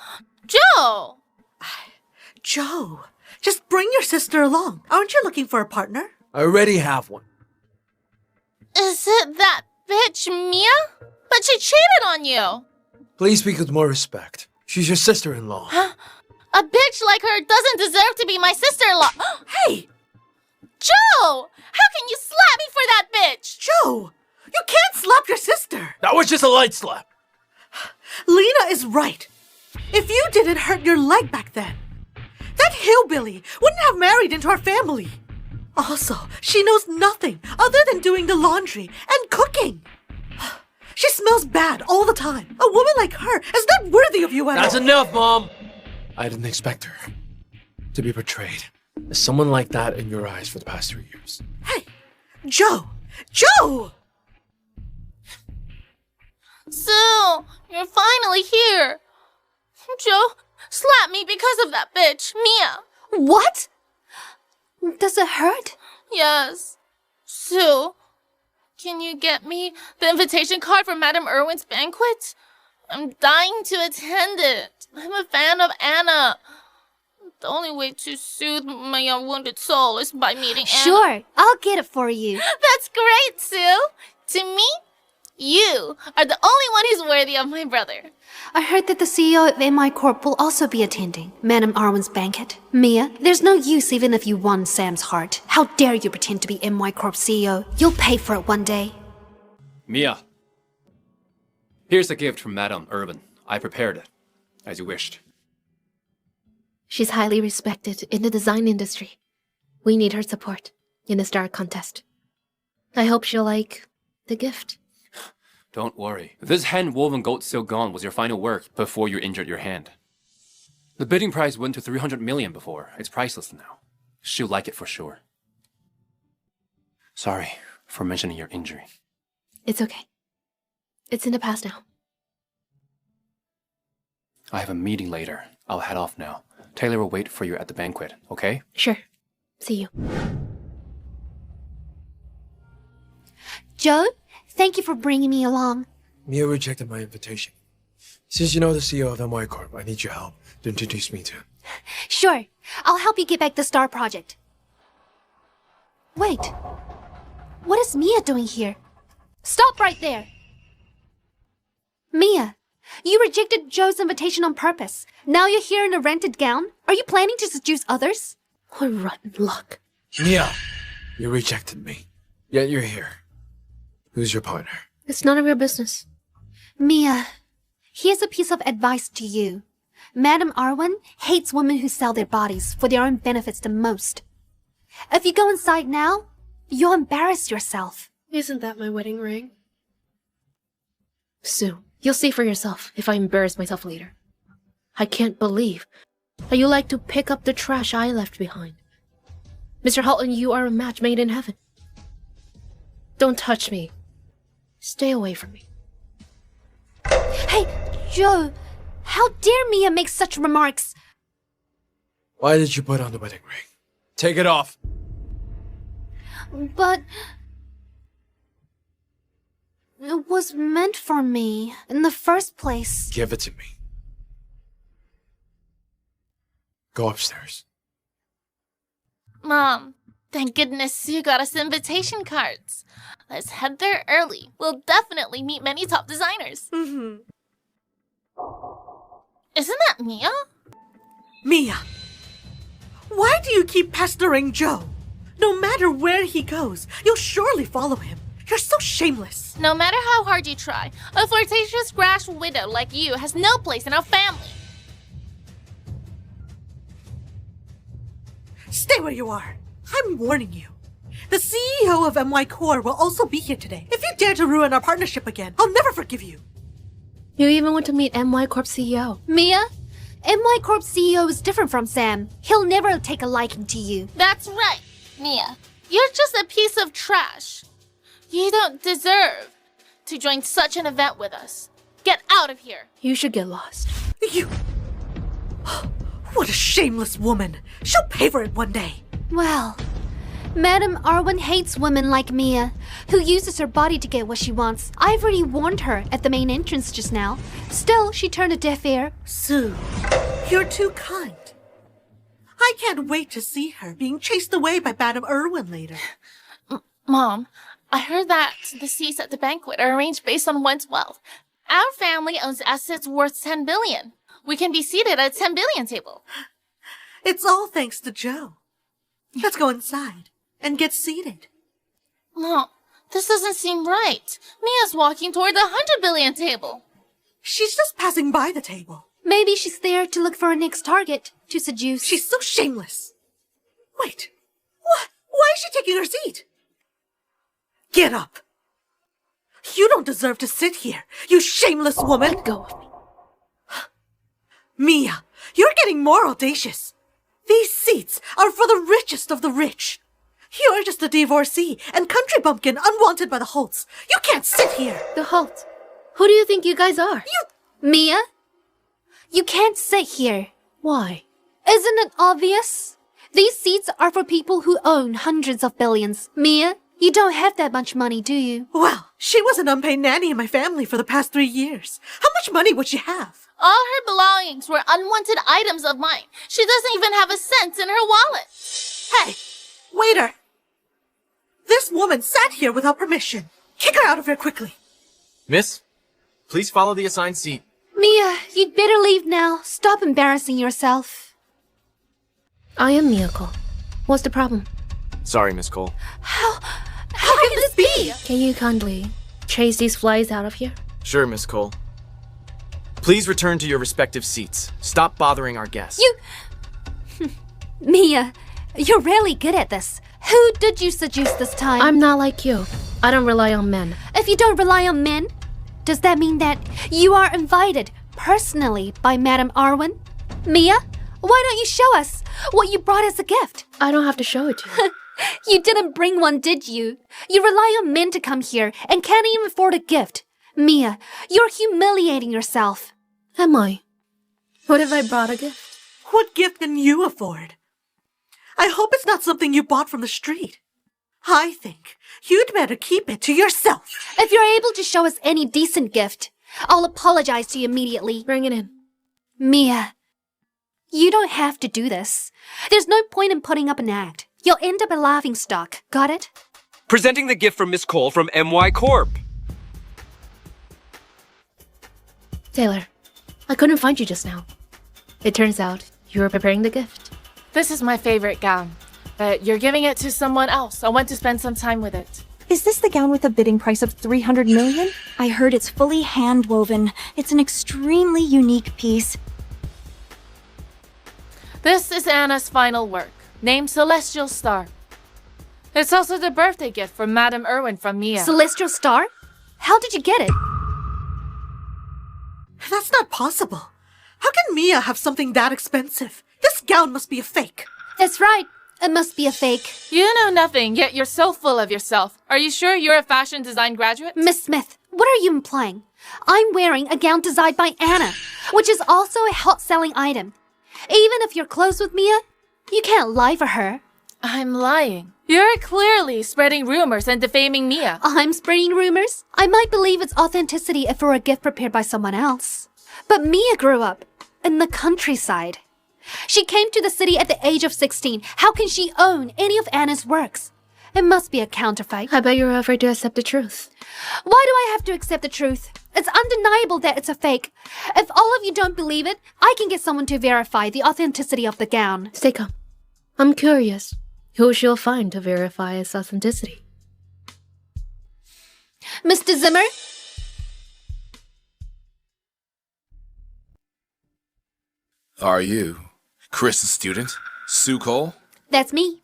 Joe!
Joe, just bring your sister along. Aren't you looking for a partner?
I already have one.
Is it that bitch Mia? But she cheated on you.
Please speak with more respect. She's your sister-in-law.
Huh? A bitch like her doesn't deserve to be my sister-in-law.
Hey!
Joe! How can you slap me for that bitch?
Joe! You can't slap your sister!
That was just a light slap.
Lena is right. If you didn't hurt your leg back then, that hillbilly wouldn't have married into our family. Also, she knows nothing other than doing the laundry and cooking. She smells bad all the time. A woman like her is not worthy of you at all.
That's enough, Mom! I didn't expect her to be portrayed as someone like that in your eyes for the past 3 years.
Hey, Joe! Joe!
Sue, you're finally here. Joe, slap me because of that bitch, Mia.
What? Does it hurt?
Yes. Sue, can you get me the invitation card for Madame Irwin's banquet? I'm dying to attend it. I'm a fan of Anna. The only way to soothe my wounded soul is by meeting Anna.
Sure, I'll get it for you.
That's great, Sue. To me, you are the only one who's worthy of my brother.
I heard that the CEO of MY Corp will also be attending Madame Irwin's banquet. Mia, there's no use even if you won Sam's heart. How dare you pretend to be MY Corp CEO? You'll pay for it one day.
Mia. Here's a gift from Madame Irwin. I prepared it, as you wished.
She's highly respected in the design industry. We need her support. in the star contest. I hope she'll like the gift.
Don't worry. This hand-woven gold silk gown was your final work before you injured your hand. The bidding price went to 300 million before. It's priceless now. She'll like it for sure. Sorry for mentioning your injury.
It's okay. It's in the past now.
I have a meeting later. I'll head off now. Taylor will wait for you at the banquet, okay?
Sure. See you.
Joe, thank you for bringing me along.
Mia rejected my invitation. Since you know the CEO of MY Corp, I need your help to introduce me to him.
Sure, I'll help you get back the Star Project. Wait, what is Mia doing here? Stop right there! Mia, you rejected Joe's invitation on purpose. Now you're here in a rented gown? Are you planning to seduce others?
What rotten luck.
Mia, you rejected me. Yet you're here. Who's your partner?
It's none of your business.
Mia, here's a piece of advice to you. Madame Arwen hates women who sell their bodies for their own benefits the most. If you go inside now, you'll embarrass yourself.
Isn't that my wedding ring? Sue, you'll see for yourself if I embarrass myself later. I can't believe that you like to pick up the trash I left behind. Mr. Holt and you are a match made in heaven. Don't touch me. Stay away from me.
Hey, Joe, how dare Mia make such remarks?
Why did you put on the wedding ring? Take it off!
But it was meant for me in the first place.
Give it to me. Go upstairs.
Mom, thank goodness you got us invitation cards. Let's head there early. We'll definitely meet many top designers.
Mm-hmm.
Isn't that Mia?
Mia, why do you keep pestering Joe? No matter where he goes, you'll surely follow him. You're so shameless.
No matter how hard you try, a flirtatious grass widow like you has no place in our family.
Stay where you are. I'm warning you. The CEO of MY Corp will also be here today. If you dare to ruin our partnership again, I'll never forgive you.
You even want to meet MY Corp CEO.
Mia, MY Corp CEO is different from Sam. He'll never take a liking to you.
That's right, Mia. You're just a piece of trash. You don't deserve to join such an event with us. Get out of here.
You should get lost.
You... What a shameless woman. She'll pay for it one day.
Well, Madame Arwen hates women like Mia, who uses her body to get what she wants. I've already warned her at the main entrance just now. Still, she turned a deaf ear.
Sue, you're too kind. I can't wait to see her being chased away by Madame Irwin later.
Mom, I heard that the seats at the banquet are arranged based on one's wealth. Our family owns assets worth 10 billion. We can be seated at a 10 billion table.
It's all thanks to Joe. Let's go inside and get seated.
Mom, this doesn't seem right. Mia's walking toward the 100 billion table.
She's just passing by the table.
Maybe she's there to look for her next target to seduce.
She's so shameless. Wait, what? Why is she taking her seat? Get up. You don't deserve to sit here, you shameless woman.
Let go of me.
Mia, you're getting more audacious. These seats are for the richest of the rich. You're just a divorcee and country bumpkin unwanted by the Holts. You can't sit here.
The Holt. Who do you think you guys are?
Mia, you can't sit here.
Why?
Isn't it obvious? These seats are for people who own hundreds of billions. Mia, you don't have that much money, do you?
Well, she was an unpaid nanny in my family for the past 3 years. How much money would she have?
All her belongings were unwanted items of mine. She doesn't even have a cent in her wallet.
Hey, waiter. This woman sat here without permission. Kick her out of here quickly.
Miss, please follow the assigned seat.
Mia, you'd better leave now. Stop embarrassing yourself.
I am Mia Cole. What's the problem?
Sorry, Miss Cole.
How can this be?
Can you kindly chase these flies out of here?
Sure, Miss Cole. Please return to your respective seats. Stop bothering our guests.
Mia, you're really good at this. Who did you seduce this time?
I'm not like you. I don't rely on men.
If you don't rely on men, does that mean that you are invited personally by Madame Arwen? Mia, why don't you show us what you brought as a gift?
I don't have to show it to you.
You didn't bring one, did you? You rely on men to come here and can't even afford a gift. Mia, you're humiliating yourself.
Am I? What if I brought a gift?
What gift can you afford? I hope it's not something you bought from the street. I think you'd better keep it to yourself.
If you're able to show us any decent gift, I'll apologize to you immediately.
Bring it in.
Mia, you don't have to do this. There's no point in putting up an act. You'll end up a laughingstock. Got it?
Presenting the gift from Miss Cole from MY Corp.
Taylor, I couldn't find you just now. It turns out you were preparing the gift.
This is my favorite gown, but you're giving it to someone else. I want to spend some time with it.
Is this the gown with a bidding price of 300 million? I heard it's fully hand-woven. It's an extremely unique piece.
This is Anna's final work, named Celestial Star. It's also the birthday gift from Madame Irwin from Mia.
Celestial Star? How did you get it?
That's not possible. How can Mia have something that expensive? This gown must be a fake.
That's right. It must be a fake.
You know nothing, yet you're so full of yourself. Are you sure you're a fashion design graduate?
Miss Smith, what are you implying? I'm wearing a gown designed by Anna, which is also a hot-selling item. Even if you're close with Mia, you can't lie for her.
I'm lying. You're clearly spreading rumors and defaming Mia.
I'm spreading rumors? I might believe its authenticity if it were a gift prepared by someone else. But Mia grew up in the countryside. She came to the city at the age of 16. How can she own any of Anna's works? It must be a counterfeit.
I bet you're afraid to accept the truth.
Why do I have to accept the truth? It's undeniable that it's a fake. If all of you don't believe it, I can get someone to verify the authenticity of the gown.
Stay calm. I'm curious who she'll find to verify its authenticity.
Mr. Zimmer?
Are you Chris's student, Sue Cole?
That's me.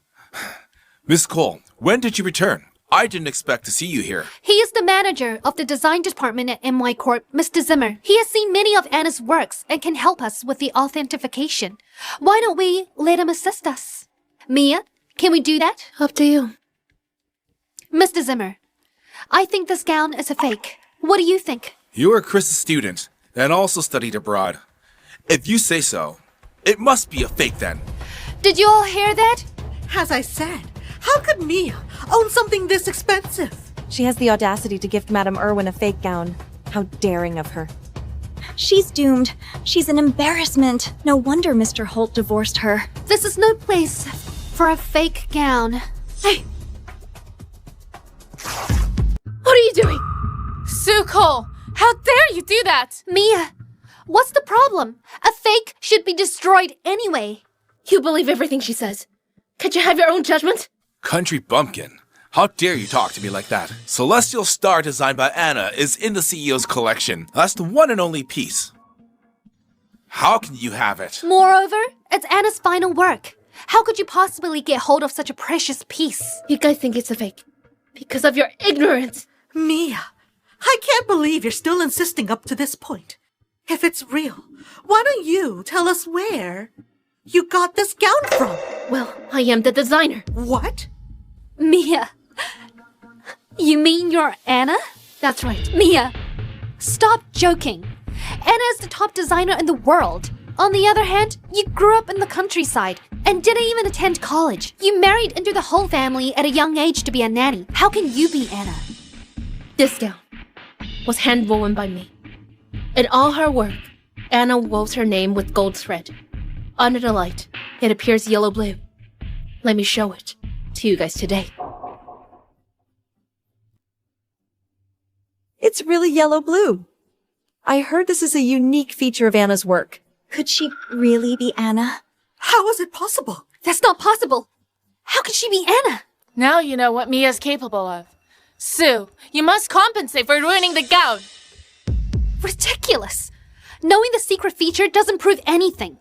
Miss Cole, when did you return? I didn't expect to see you here.
He is the manager of the design department at MY Corp, Mr. Zimmer. He has seen many of Anna's works and can help us with the authentication. Why don't we let him assist us? Mia, can we do that?
Up to you.
Mr. Zimmer, I think this gown is a fake. What do you think?
You are Chris's student and also studied abroad. If you say so, it must be a fake then.
Did you all hear that?
As I said, how could Mia own something this expensive?
She has the audacity to gift Madame Irwin a fake gown. How daring of her.
She's doomed. She's an embarrassment. No wonder Mr. Holt divorced her.
This is no place for a fake gown. Hey!
What are you doing?
Sue Cole, how dare you do that?
Mia, what's the problem? A fake should be destroyed anyway.
You believe everything she says. Can't you have your own judgment?
Country bumpkin. How dare you talk to me like that? Celestial Star designed by Anna is in the CEO's collection. That's the one and only piece. How can you have it?
Moreover, it's Anna's final work. How could you possibly get hold of such a precious piece?
You guys think it's a fake because of your ignorance.
Mia, I can't believe you're still insisting up to this point. If it's real, why don't you tell us where you got this gown from?
Well, I am the designer.
What?
Mia, you mean you're Anna?
That's right.
Mia, stop joking. Anna is the top designer in the world. On the other hand, you grew up in the countryside and didn't even attend college. You married into the whole family at a young age to be a nanny. How can you be Anna?
This gown was hand-woven by me. In all her work, Anna woves her name with gold thread. Under the light, it appears yellow-blue. Let me show it to you guys today.
It's really yellow-blue. I heard this is a unique feature of Anna's work.
Could she really be Anna?
How is it possible?
That's not possible. How could she be Anna?
Now you know what Mia's capable of. Sue, you must compensate for ruining the gown.
Ridiculous. Knowing the secret feature doesn't prove anything.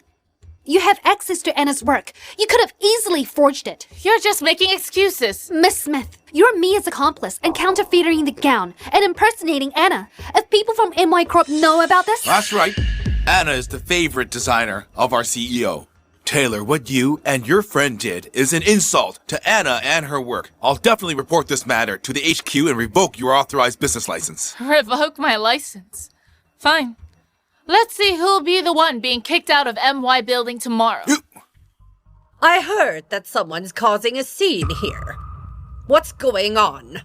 You have access to Anna's work. You could have easily forged it.
You're just making excuses.
Miss Smith, you're Mia's accomplice and counterfeiting the gown and impersonating Anna. If people from MY Corp know about this...
That's right. Anna is the favorite designer of our CEO. Taylor, what you and your friend did is an insult to Anna and her work. I'll definitely report this matter to the HQ and revoke your authorized business license.
Revoke my license? Fine. Let's see who'll be the one being kicked out of MY building tomorrow.
I heard that someone's causing a scene here. What's going on?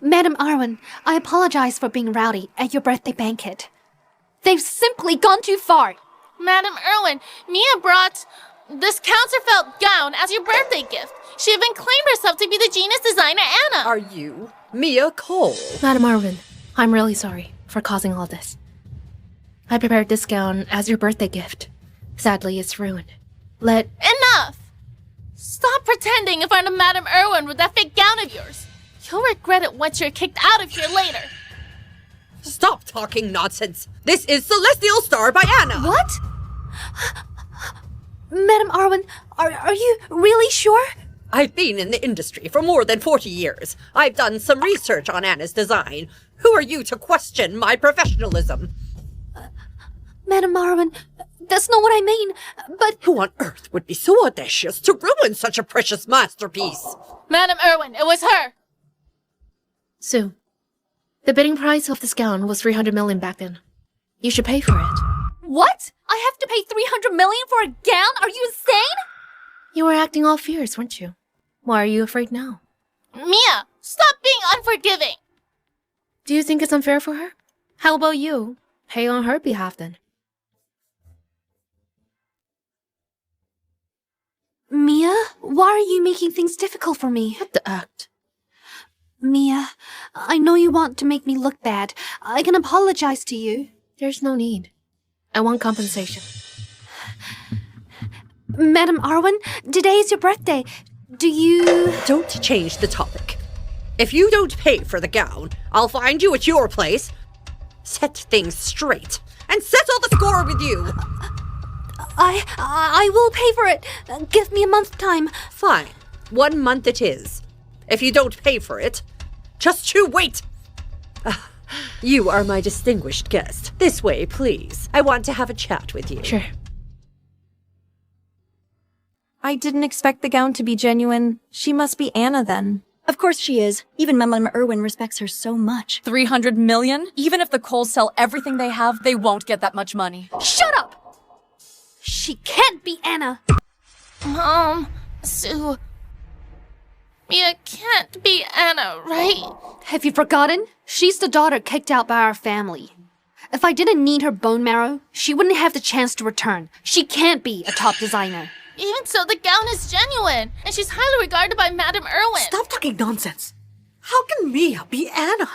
Madam Arwen, I apologize for being rowdy at your birthday banquet. They've simply gone too far.
Madam Irwin, Mia brought this counterfeit gown as your birthday gift. She even claimed herself to be the genius designer Anna.
Are you Mia Cole?
Madam Arwen, I'm really sorry for causing all this. I prepared this gown as your birthday gift. Sadly, it's ruined.
Enough! Stop pretending in front of Madam Irwin with that fake gown of yours. You'll regret it once you're kicked out of here later.
Stop talking nonsense. This is Celestial Star by Anna.
What? Madam Arwen, are you really sure?
I've been in the industry for more than 40 years. I've done some research on Anna's design. Who are you to question my professionalism?
Madam Arwen, that's not what I mean, but...
Who on earth would be so audacious to ruin such a precious masterpiece?
Madam Irwin, it was her!
Sue, the bidding price of this gown was $300 million back then. You should pay for it.
What? I have to pay $300 million for a gown? Are you insane?
You were acting all fierce, weren't you? Why are you afraid now?
Mia, stop being unforgiving!
Do you think it's unfair for her? How about you? Pay on her behalf then.
Mia, why are you making things difficult for me?
What the act?
Mia, I know you want to make me look bad. I can apologize to you.
There's no need. I want compensation.
Madam Arwen, today is your birthday. Do you...
Don't change the topic. If you don't pay for the gown, I'll find you at your place, set things straight, and settle the score with you.
I will pay for it. Give me a month's time.
Fine. 1 month it is. If you don't pay for it, just you wait. You are my distinguished guest. This way, please. I want to have a chat with you.
Sure.
I didn't expect the gown to be genuine. She must be Anna then.
Of course she is. Even Madame Irwin respects her so much.
300 million? Even if the Coles sell everything they have, they won't get that much money.
Shut up! She can't be Anna.
Mom, Sue... Mia can't be Anna, right?
Have you forgotten? She's the daughter kicked out by our family. If I didn't need her bone marrow, she wouldn't have the chance to return. She can't be a top designer.
Even so, the gown is genuine, and she's highly regarded by Madame Irwin.
Stop talking nonsense. How can Mia be Anna?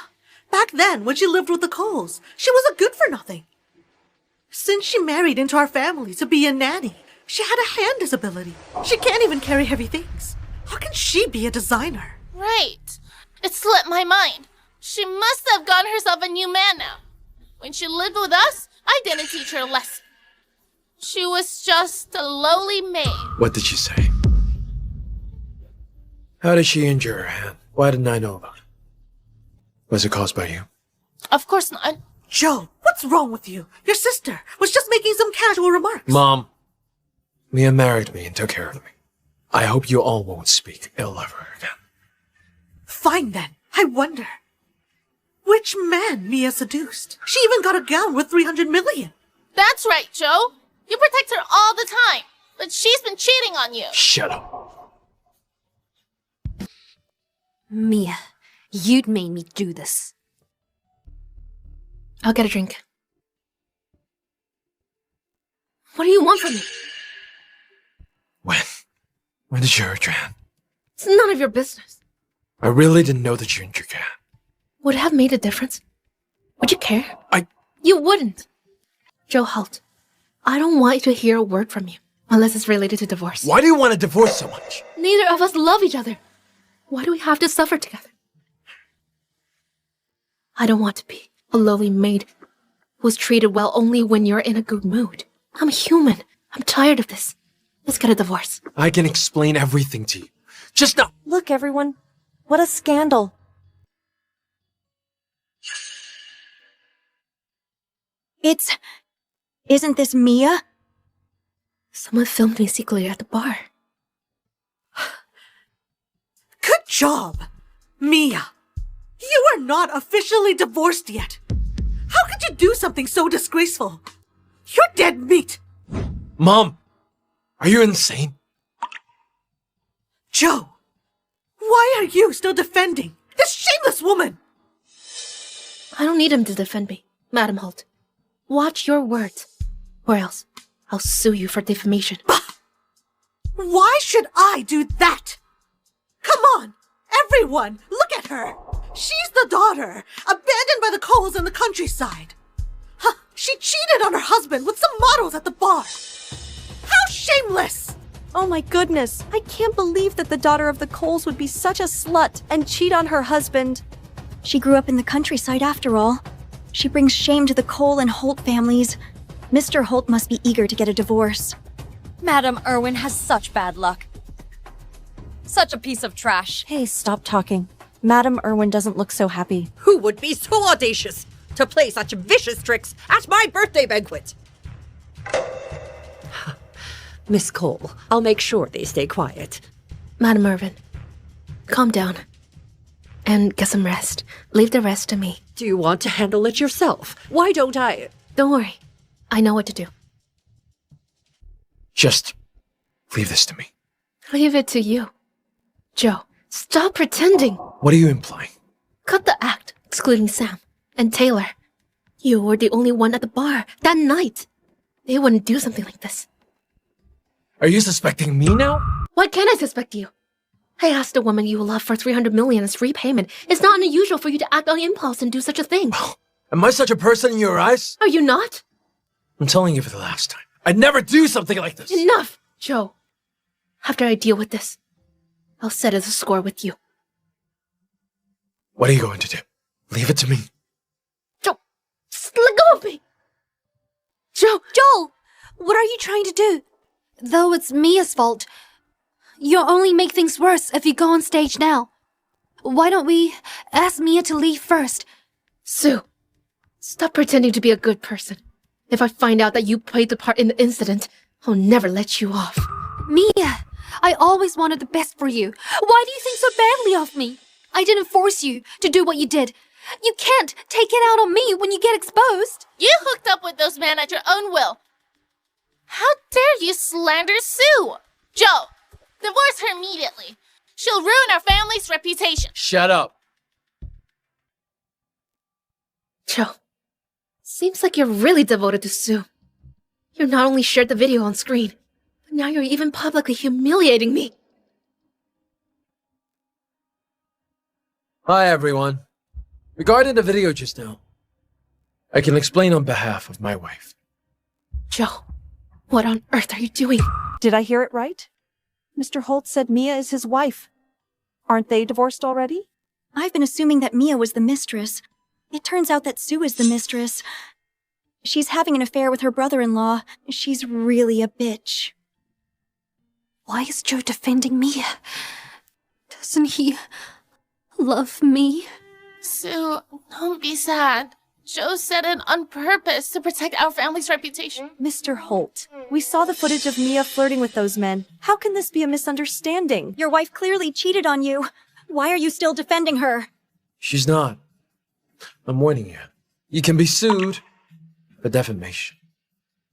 Back then, when she lived with the Coles, she was a good-for-nothing. Since she married into our family to be a nanny, she had a hand disability. She can't even carry heavy things. How can she be a designer?
Right. It slipped my mind. She must have gotten herself a new man now. When she lived with us, I didn't teach her a lesson. She was just a lowly maid.
What did she say? How did she injure her hand? Why didn't I know about it? Was it caused by you?
Of course not.
Joe, what's wrong with you? Your sister was just making some casual remarks.
Mom, Mia married me and took care of me. I hope you all won't speak ill of her again.
Fine then. I wonder. Which man Mia seduced? She even got a gown worth 300 million.
That's right, Joe. You protect her all the time, but she's been cheating on you.
Shut up.
Mia, you'd made me do this.
I'll get a drink. What do you want from me?
When did you hurt your hand?
It's none of your business.
I really didn't know that you injured your hand.
Would it have made a difference? Would you care? You wouldn't. Joe Holt, I don't want to hear a word from you, unless it's related to divorce.
Why do you want a divorce so much?
Neither of us love each other. Why do we have to suffer together? I don't want to be a lowly maid who's treated well only when you're in a good mood. I'm human. I'm tired of this. Let's get a divorce.
I can explain everything to you. Just now.
Look, everyone. What a scandal.
Isn't this Mia?
Someone filmed me secretly at the bar.
Good job, Mia. You are not officially divorced yet. How could you do something so disgraceful? You're dead meat.
Mom, are you insane?
Joe, why are you still defending this shameless woman?
I don't need him to defend me, Madam Holt. Watch your words, or else I'll sue you for defamation.
Why should I do that? Come on, everyone, look at her. She's the daughter, abandoned by the Coles in the countryside. She cheated on her husband with some models at the bar. How shameless!
Oh my goodness, I can't believe that the daughter of the Coles would be such a slut and cheat on her husband.
She grew up in the countryside after all. She brings shame to the Cole and Holt families. Mr. Holt must be eager to get a divorce.
Madam Irwin has such bad luck. Such a piece of trash.
Hey, stop talking. Madam Irwin doesn't look so happy.
Who would be so audacious to play such vicious tricks at my birthday banquet? Miss Cole, I'll make sure they stay quiet.
Madam Irwin, calm down. And get some rest. Leave the rest to me.
Do you want to handle it yourself? Why don't I?
Don't worry. I know what to do.
Just leave this to me.
Leave it to you. Joe, stop pretending.
What are you implying?
Cut the act, excluding Sam and Taylor. You were the only one at the bar that night. They wouldn't do something like this.
Are you suspecting me now?
Why can't I suspect you? I asked a woman you love for $300 million as repayment. It's not unusual for you to act on impulse and do such a thing.
Am I such a person in your eyes?
Are you not?
I'm telling you for the last time. I'd never do something like this.
Enough, Joe. After I deal with this, I'll settle the score with you.
What are you going to do? Leave it to me.
Joe, just let go of me.
Joel, what are you trying to do? Though it's Mia's fault, you'll only make things worse if you go on stage now. Why don't we ask Mia to leave first?
Sue, stop pretending to be a good person. If I find out that you played the part in the incident, I'll never let you off.
Mia, I always wanted the best for you. Why do you think so badly of me? I didn't force you to do what you did. You can't take it out on me when you get exposed.
You hooked up with those men at your own will. How dare you slander Sue? Joe, divorce her immediately. She'll ruin our family's reputation.
Shut up.
Joe, seems like you're really devoted to Sue. You not only shared the video on screen, but now you're even publicly humiliating me.
Hi, everyone. Regarding the video just now, I can explain on behalf of my wife.
Joe, what on earth are you doing?
Did I hear it right? Mr. Holt said Mia is his wife. Aren't they divorced already?
I've been assuming that Mia was the mistress. It turns out that Sue is the mistress. She's having an affair with her brother-in-law. She's really a bitch.
Why is Joe defending Mia? Doesn't he love me?
Sue, don't be sad. Joe said it on purpose to protect our family's reputation.
Mr. Holt, we saw the footage of Mia flirting with those men. How can this be a misunderstanding?
Your wife clearly cheated on you. Why are you still defending her?
She's not. I'm warning you. You can be sued for defamation.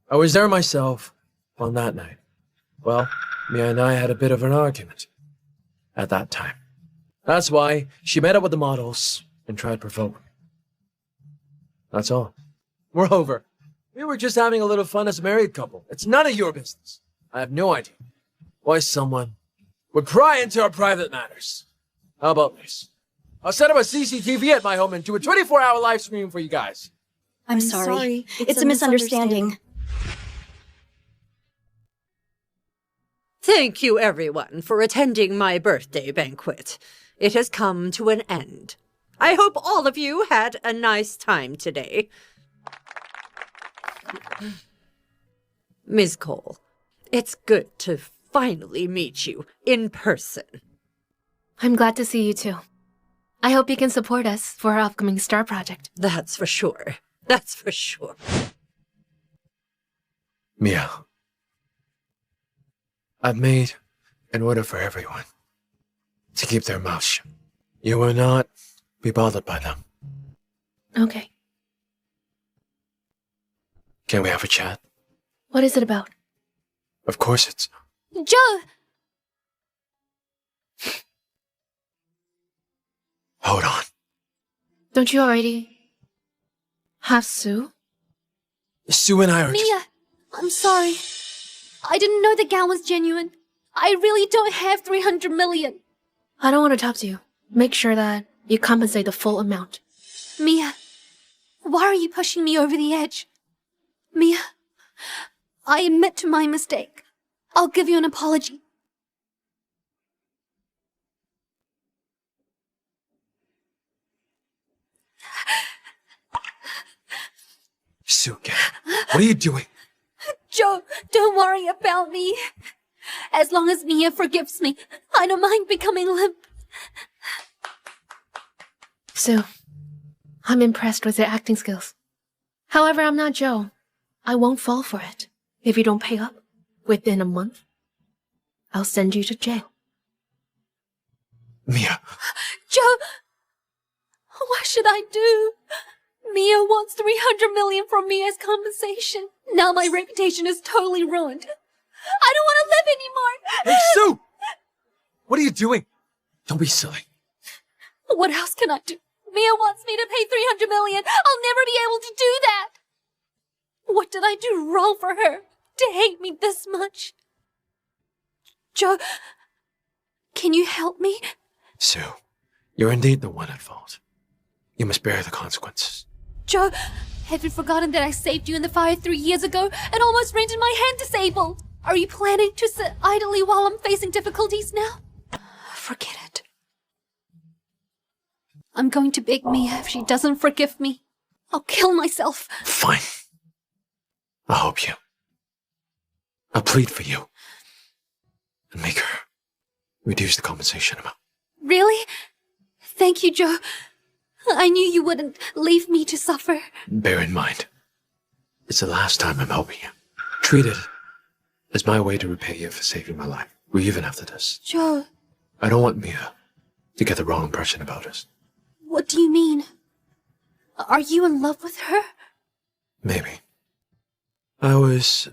I was there myself on that night. Well, Mia and I had a bit of an argument at that time. That's why she met up with the models and tried to provoke me. That's all. Moreover, we were just having a little fun as a married couple. It's none of your business. I have no idea why someone would pry into our private matters. How about this? I'll set up a CCTV at my home and do a 24-hour live stream for you guys.
I'm sorry. It's a misunderstanding.
Thank you, everyone, for attending my birthday banquet. It has come to an end. I hope all of you had a nice time today. Ms. Cole, It's good to finally meet you in person.
I'm glad to see you too. I hope you can support us for our upcoming star project.
That's for sure. That's for sure.
Mia, I've made an order for everyone to keep their mouths shut. You will not be bothered by them.
Okay.
Can we have a chat?
What is it about?
Of course it's...
Joe!
Hold on.
Don't you already have Sue?
Sue and I are
Mia, I'm sorry. I didn't know the gown was genuine. I really don't have 300 million.
I don't want to talk to you. Make sure that you compensate the full amount.
Mia, why are you pushing me over the edge? Mia, I admit to my mistake. I'll give you an apology.
Sue, what are you doing?
Joe, don't worry about me. As long as Mia forgives me, I don't mind becoming limp.
Sue, I'm impressed with your acting skills. However, I'm not Joe. I won't fall for it. If you don't pay up within a month, I'll send you to jail.
Mia.
Joe, what should I do? Mia wants 300 million from me as compensation. Now my reputation is totally ruined. I don't want to live anymore.
Hey, Sue! What are you doing? Don't be silly.
What else can I do? Mia wants me to pay 300 million. I'll never be able to do that. What did I do wrong for her to hate me this much? Joe, can you help me?
Sue, you're indeed the one at fault. You must bear the consequences.
Joe, have you forgotten that I saved you in the fire 3 years ago and almost rendered my hand disabled? Are you planning to sit idly while I'm facing difficulties now? Forget it. I'm going to beg Mia if she doesn't forgive me. I'll kill myself.
Fine. I'll help you. I'll plead for you. And make her reduce the compensation amount.
Really? Thank you, Joe. I knew you wouldn't leave me to suffer.
Bear in mind, it's the last time I'm helping you. Treat it as my way to repay you for saving my life, even after this.
Joe,
I don't want Mia to get the wrong impression about us.
what do you mean? Are you in love with her?
Maybe. I was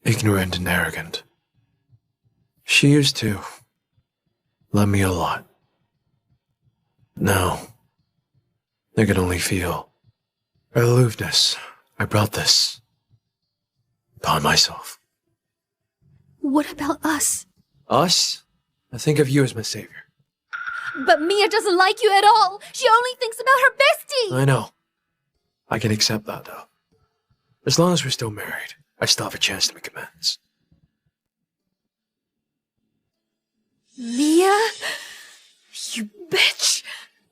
ignorant and arrogant. She used to love me a lot. Now, I can only feel her aloofness. I brought this upon myself.
What about us?
Us? I think of you as my savior.
But Mia doesn't like you at all. She only thinks about her bestie.
I know. I can accept that, though. As long as we're still married, I still have a chance to make amends.
Mia? You bitch!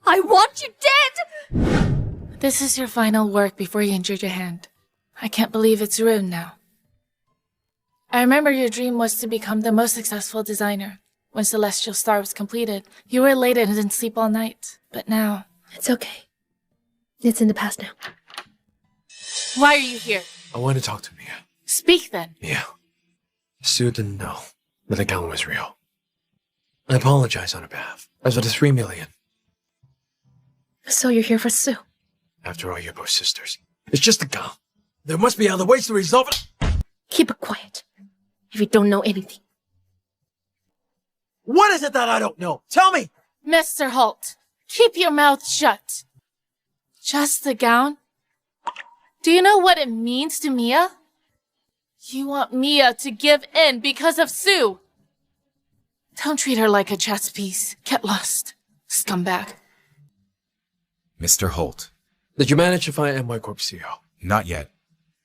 I want you dead!
This is your final work before you injured your hand. I can't believe it's ruined now. I remember your dream was to become the most successful designer. When Celestial Star was completed, you were elated and didn't sleep all night. But now...
It's okay. It's in the past now.
Why are you here?
I want to talk to Mia.
Speak then.
Mia. Sue didn't know that the gown was real. I apologize on her behalf. As for the 3 million.
So you're here for Sue?
After all, you're both sisters. It's just a gown. There must be other ways to resolve it.
Keep it quiet. If you don't know anything.
What is it that I don't know? Tell me!
Mr. Holt, keep your mouth shut. Just the gown? Do you know what it means to Mia? You want Mia to give in because of Sue. Don't treat her like a chess piece. Get lost, scumbag.
Mr. Holt.
Did you manage to find MY Corp CEO?
Not yet,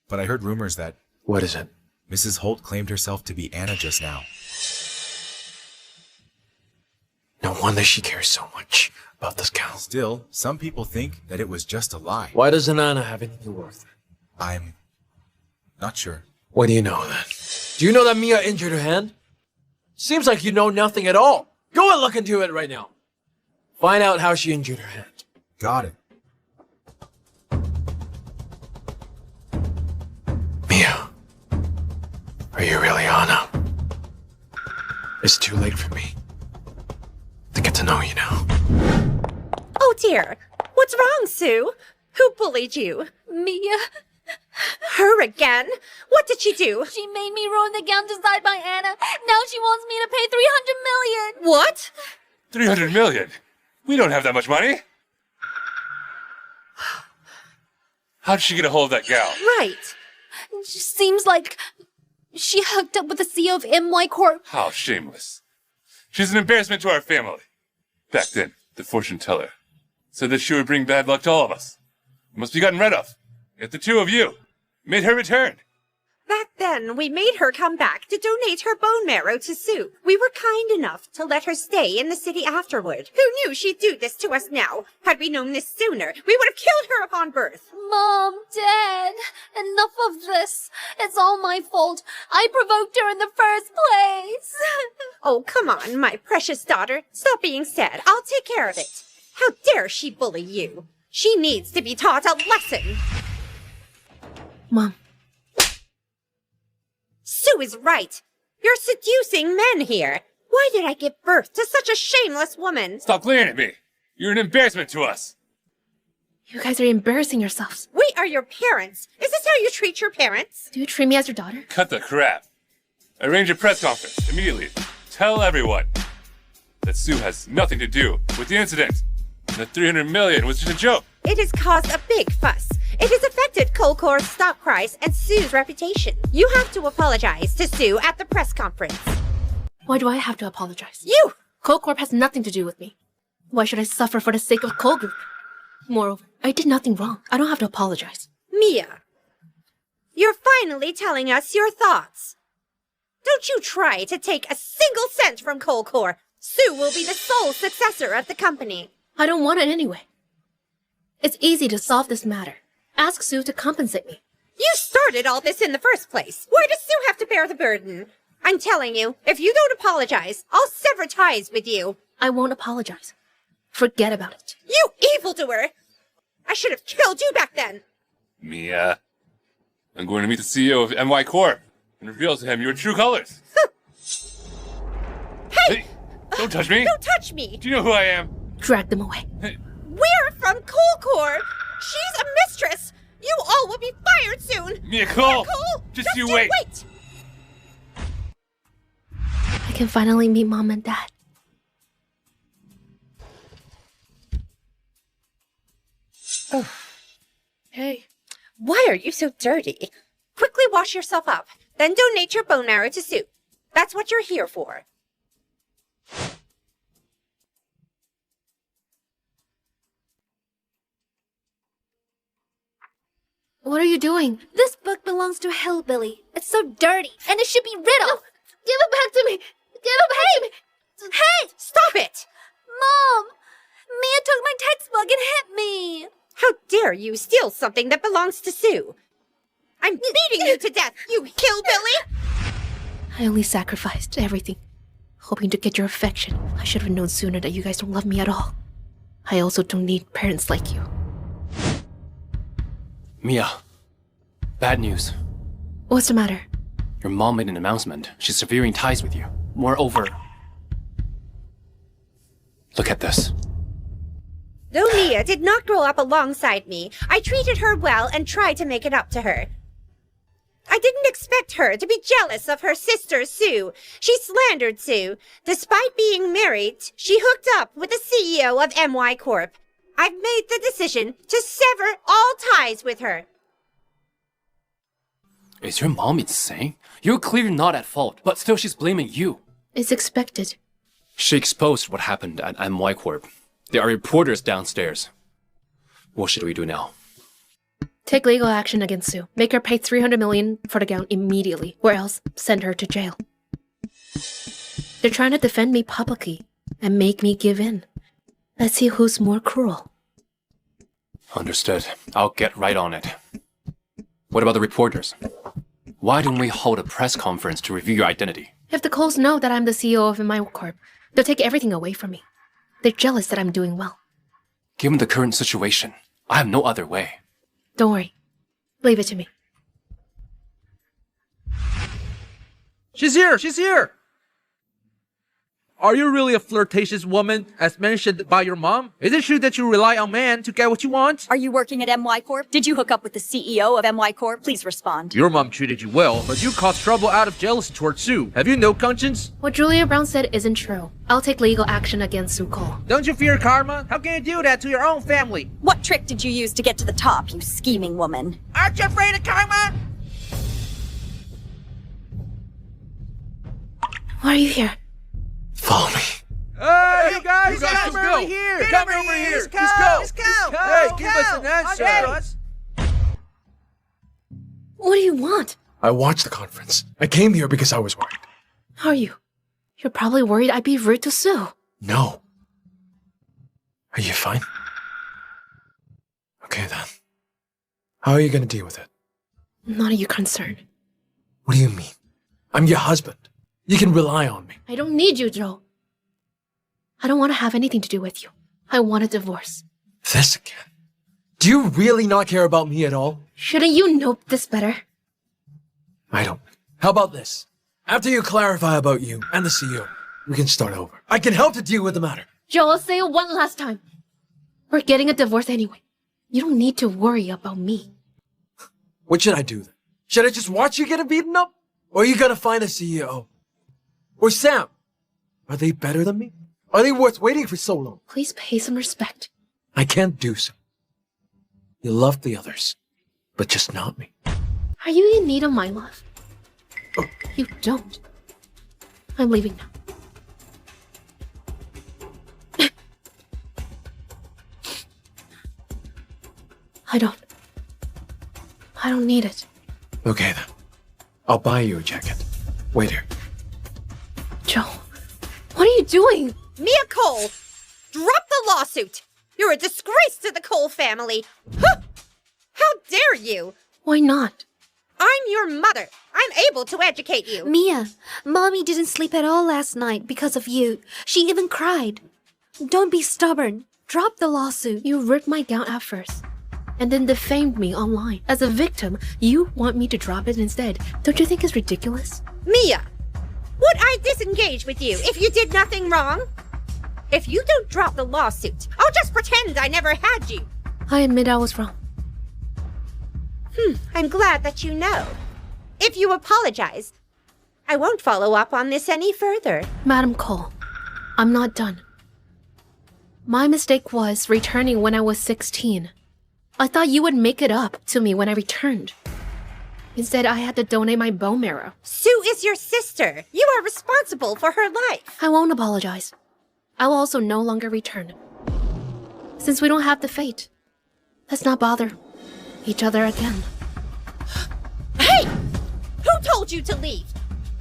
but I heard rumors that...
What is it?
Mrs. Holt claimed herself to be Anna just now.
No wonder she cares so much about this gown.
Still, some people think that it was just a lie.
Why doesn't Anna have anything worth it?
I'm not sure.
What do you know then? Do you know that Mia injured her hand? Seems like you know nothing at all. Go and look into it right now. Find out how she injured her hand.
Got it.
Mia, are you really Anna? It's too late for me to get to know you now.
Oh dear. What's wrong, Sue? Who bullied you?
Mia.
Her again? What did she do?
She made me ruin the gown designed by Anna. Now she wants me to pay 300 million.
What?
300 million? We don't have that much money. How did she get a hold of that gal?
Right.
It just seems like she hooked up with the CEO of MY Corp.
How shameless. She's an embarrassment to our family. Back then, the fortune teller said that she would bring bad luck to all of us. Must be gotten rid of. Yet the two of you made her return.
Back then, we made her come back to donate her bone marrow to Sue. We were kind enough to let her stay in the city afterward. Who knew she'd do this to us now? Had we known this sooner, we would have killed her upon birth.
Mom, Dad, enough of this. It's all my fault. I provoked her in the first place.
Oh, come on, my precious daughter. Stop being sad. I'll take care of it. How dare she bully you? She needs to be taught a lesson.
Mom.
Sue is right. You're seducing men here. Why did I give birth to such a shameless woman?
Stop glaring at me. You're an embarrassment to us.
You guys are embarrassing yourselves.
We are your parents. Is this how you treat your parents?
Do you treat me as your daughter?
Cut the crap. Arrange a press conference immediately. Tell everyone that Sue has nothing to do with the incident. And the 300 million was just a joke.
It has caused a big fuss. It has affected Colcor's stock price and Sue's reputation. You have to apologize to Sue at the press conference.
Why do I have to apologize?
You!
Coal Corp has nothing to do with me. Why should I suffer for the sake of Coal Group? Moreover, I did nothing wrong. I don't have to apologize.
Mia, you're finally telling us your thoughts. Don't you try to take a single cent from Colcor. Sue will be the sole successor of the company.
I don't want it anyway. It's easy to solve this matter. Ask Sue to compensate me.
You started all this in the first place. Why does Sue have to bear the burden? I'm telling you, if you don't apologize, I'll sever ties with you.
I won't apologize. Forget about it.
You evildoer! I should have killed you back then.
Mia, I'm going to meet the CEO of MY Corp and reveal to him your true colors.
Hey!
Don't touch me!
Don't touch me!
Do you know who I am?
Drag them away.
We're from Colcor. She's a mistress. You all will be fired soon.
Mia Cole!
Just
you wait!
I can finally meet Mom and Dad.
Oh.
Hey.
Why are you so dirty? Quickly wash yourself up, then donate your bone marrow to Sue. That's what you're here for.
What are you doing?
This book belongs to a hillbilly. It's so dirty, and it should be rid of.
Give it back to me! Give it back to me!
Hey!
Stop it!
Mom! Mia took my textbook and hit me!
How dare you steal something that belongs to Sue? I'm beating you to death, you hillbilly!
I only sacrificed everything, hoping to get your affection. I should have known sooner that you guys don't love me at all. I also don't need parents like you.
Mia, bad news.
What's the matter?
Your mom made an announcement. She's severing ties with you. Moreover, look at this.
Though Mia did not grow up alongside me, I treated her well and tried to make it up to her. I didn't expect her to be jealous of her sister, Sue. She slandered Sue. Despite being married, she hooked up with the CEO of MY Corp. I've made the decision to sever all ties with her.
Is your mom insane? You're clearly not at fault, but still she's blaming you.
It's expected.
She exposed what happened at MY Corp. There are reporters downstairs. What should we do now?
Take legal action against Sue. Make her pay 300 million for the gown immediately, or else send her to jail. They're trying to defend me publicly and make me give in. Let's see who's more cruel.
Understood. I'll get right on it. What about the reporters? Why don't we hold a press conference to review your identity?
If the Coles know that I'm the CEO of MY Corp, they'll take everything away from me. They're jealous that I'm doing well.
Given the current situation, I have no other way.
Don't worry. Leave it to me.
She's here! She's here! Are you really a flirtatious woman, as mentioned by your mom? Is it true that you rely on men to get what you want?
Are you working at MY Corp? Did you hook up with the CEO of MY Corp? Please respond.
Your mom treated you well, but you caused trouble out of jealousy towards Sue. Have you no conscience?
What Julia Brown said isn't true. I'll take legal action against Sue Cole.
Don't you fear karma? How can you do that to your own family?
What trick did you use to get to the top, you scheming woman?
Aren't you afraid of karma?
Why are you here?
Follow me.
Hey, you guys, come over here! Come over here! Let's go! Hey, give us an answer!
What do you want?
I watched the conference. I came here because I was worried.
Are you? You're probably worried I'd be rude to Sue.
No. Are you fine? Okay then. How are you gonna deal with it?
None of your concern.
What do you mean? I'm your husband. You can rely on me.
I don't need you, Joe. I don't want to have anything to do with you. I want a divorce.
This again? Do you really not care about me at all?
Shouldn't you know this better?
I don't. How about this? After you clarify about you and the CEO, we can start over. I can help to deal with the matter.
Joe, I'll say it one last time. We're getting a divorce anyway. You don't need to worry about me.
What should I do then? Should I just watch you get beaten up? Or are you gonna find a CEO? Or Sam? Are they better than me? Are they worth waiting for so long?
Please pay some respect.
I can't do so. You love the others, but just not me.
Are you in need of my love? You don't. I'm leaving now. I don't need it.
Okay then. I'll buy you a jacket. Wait here.
Joe, what are you doing?
Mia Cole, drop the lawsuit. You're a disgrace to the Cole family. Huh. How dare you?
Why not?
I'm your mother. I'm able to educate you.
Mia, Mommy didn't sleep at all last night because of you. She even cried. Don't be stubborn. Drop the lawsuit.
You ripped my gown at first, and then defamed me online. As a victim, you want me to drop it instead. Don't you think it's ridiculous?
Mia, would I disengage with you if you did nothing wrong? If you don't drop the lawsuit, I'll just pretend I never had you.
I admit I was wrong.
I'm glad that you know. If you apologize, I won't follow up on this any further.
Madam Cole, I'm not done. My mistake was returning when I was 16. I thought you would make it up to me when I returned. Instead, I had to donate my bone marrow.
Sue is your sister. You are responsible for her life.
I won't apologize. I will also no longer return. Since we don't have the fate, let's not bother each other again.
Hey! Who told you to leave?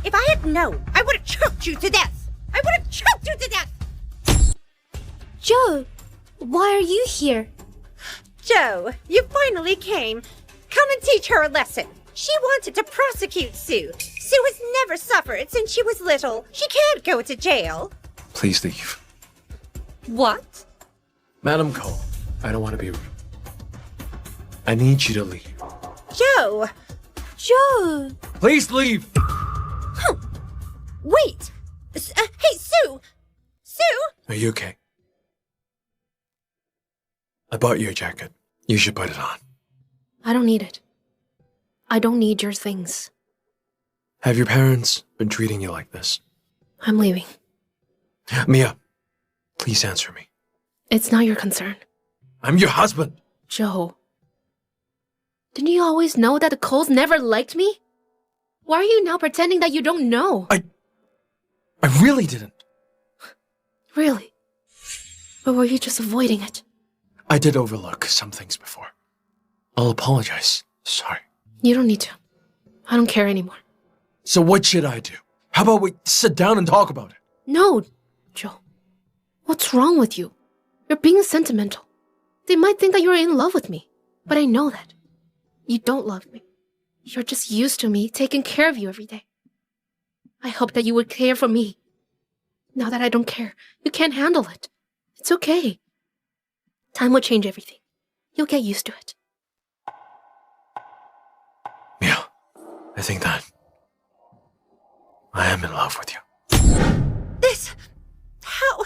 If I had known, I would have choked you to death. I would have choked you to death.
Joe, why are you here?
Joe, you finally came. Come and teach her a lesson. She wanted to prosecute Sue. Sue has never suffered since she was little. She can't go to jail.
Please leave.
What?
Madam Cole, I don't want to be rude. I need you to leave.
Joe!
Joe!
Please leave!
Wait! Hey, Sue! Sue!
Are you okay? I bought you a jacket. You should put it on.
I don't need it. I don't need your things.
Have your parents been treating you like this?
I'm leaving.
Mia, please answer me.
It's not your concern.
I'm your husband.
Joe. Didn't you always know that the Coles never liked me? Why are you now pretending that you don't know?
I really didn't.
Really? Or were you just avoiding it?
I did overlook some things before. I'll apologize. Sorry.
You don't need to. I don't care anymore.
So what should I do? How about we sit down and talk about it?
No, Joe. What's wrong with you? You're being sentimental. They might think that you're in love with me, but I know that. You don't love me. You're just used to me taking care of you every day. I hoped that you would care for me. Now that I don't care, you can't handle it. It's okay. Time will change everything. You'll get used to it.
Yeah, I think that I am in love with you.
How?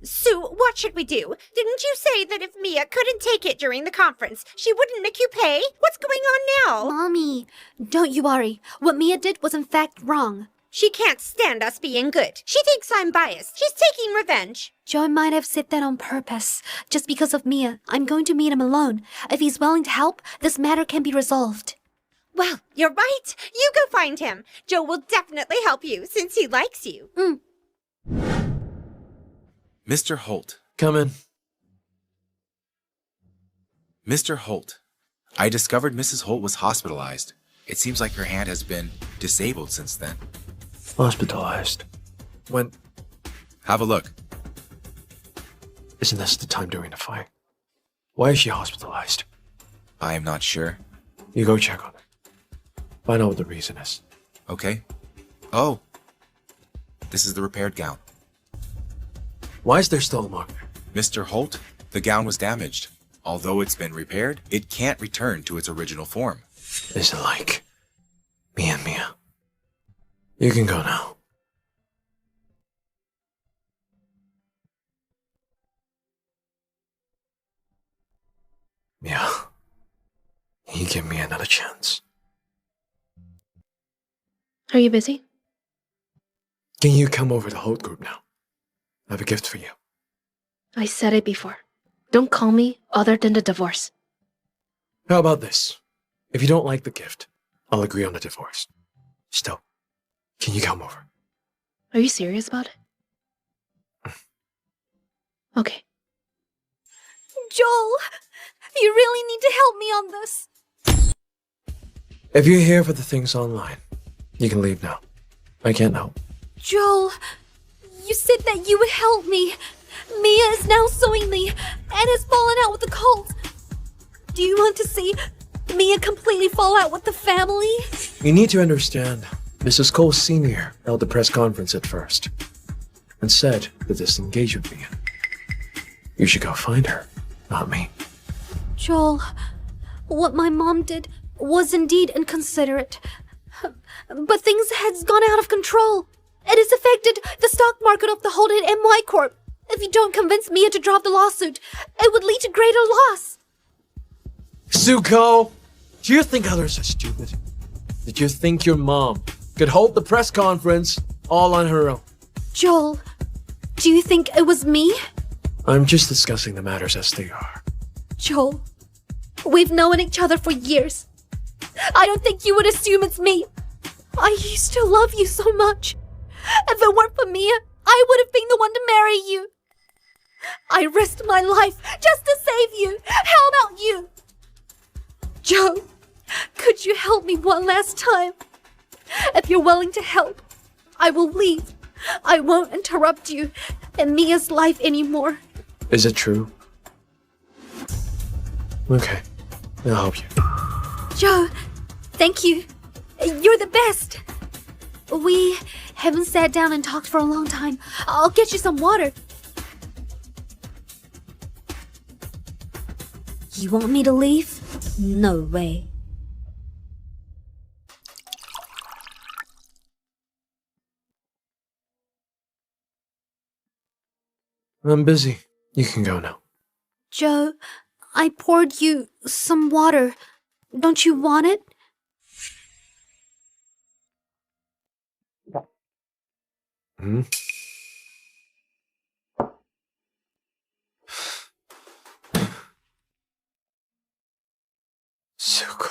Sue, what should we do? Didn't you say that if Mia couldn't take it during the conference, she wouldn't make you pay? What's going on now?
Mommy, don't you worry. What Mia did was in fact wrong.
She can't stand us being good. She thinks I'm biased. She's taking revenge.
Joe might have said that on purpose. Just because of Mia, I'm going to meet him alone. If he's willing to help, this matter can be resolved.
Well, you're right. You go find him. Joe will definitely help you since he likes you.
Mr. Holt.
Come in.
Mr. Holt. I discovered Mrs. Holt was hospitalized. It seems like her hand has been disabled since then.
Hospitalized? When?
Have a look.
Isn't this the time during the fight? Why is she hospitalized?
I am not sure.
You go check on her. Find out what the reason is.
Okay. Oh. This is the repaired gown.
Why is there still a mark there?
Mr. Holt, the gown was damaged. Although it's been repaired, it can't return to its original form.
Is it like me and Mia? You can go now. Mia, you give me another chance.
Are you busy?
Can you come over to Holt Group now? I have a gift for you.
I said it before. Don't call me other than the divorce.
How about this? If you don't like the gift, I'll agree on the divorce. Still, can you come over?
Are you serious about it? Okay.
Joel, you really need to help me on this.
If you're here for the things online, you can leave now. I can't help.
Joel, you said that you would help me. Mia is now suing me and has fallen out with the cult. Do you want to see Mia completely fall out with the family?
You need to understand, Mrs. Cole Sr. held a press conference at first and said to disengage with Mia. You should go find her, not me.
Joel, what my mom did was indeed inconsiderate. But things has gone out of control. It has affected the stock market of the Holt and MY Corp. If you don't convince Mia to drop the lawsuit, it would lead to greater loss.
Zuko, do you think others are stupid? Did you think your mom could hold the press conference all on her own?
Joel, do you think it was me?
I'm just discussing the matters as they are.
Joel, we've known each other for years. I don't think you would assume it's me. I used to love you so much. If it weren't for Mia, I would have been the one to marry you. I risked my life just to save you. How about you? Joe, could you help me one last time? If you're willing to help, I will leave. I won't interrupt you in Mia's life anymore.
Is it true? Okay, I'll help you.
Joe, thank you. You're the best. We haven't sat down and talked for a long time. I'll get you some water. You want me to leave? No way.
I'm busy. You can go now.
Joe, I poured you some water. Don't you want it?
Hmm? Zuko.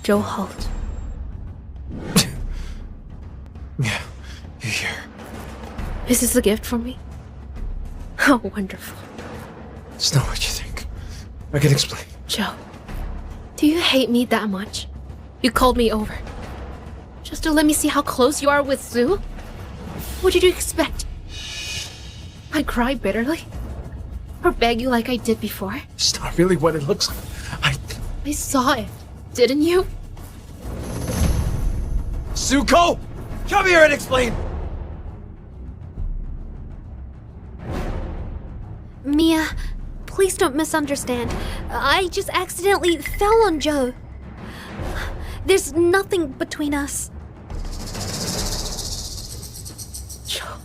Joe Holt.
Yeah, you're here.
Is this a gift for me? How wonderful.
It's not what you think. I can explain.
Joe, do you hate me that much? You called me over Just to let me see how close you are with Sue? What did you expect? I cry bitterly? Or beg you like I did before?
It's not really what it looks like.
I saw it, didn't you?
Zuko! Come here and explain!
Mia, please don't misunderstand. I just accidentally fell on Joe. There's nothing between us.
Joe,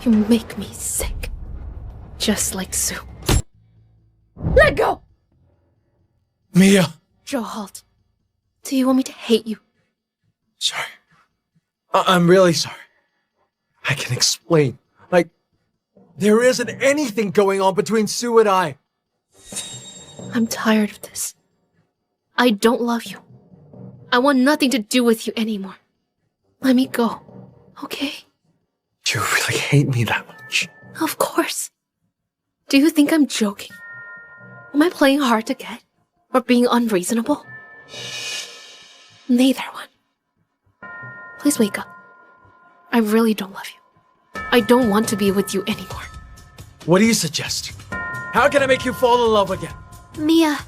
you make me sick. Just like Sue. Let go!
Mia!
Joe Holt, do you want me to hate you?
Sorry. I'm really sorry. I can explain. There isn't anything going on between Sue and I.
I'm tired of this. I don't love you. I want nothing to do with you anymore. Let me go, okay?
Do you really hate me that much?
Of course. Do you think I'm joking? Am I playing hard to get? Or being unreasonable? Neither one. Please wake up. I really don't love you. I don't want to be with you anymore.
What do you suggest? How can I make you fall in love again?
Mia,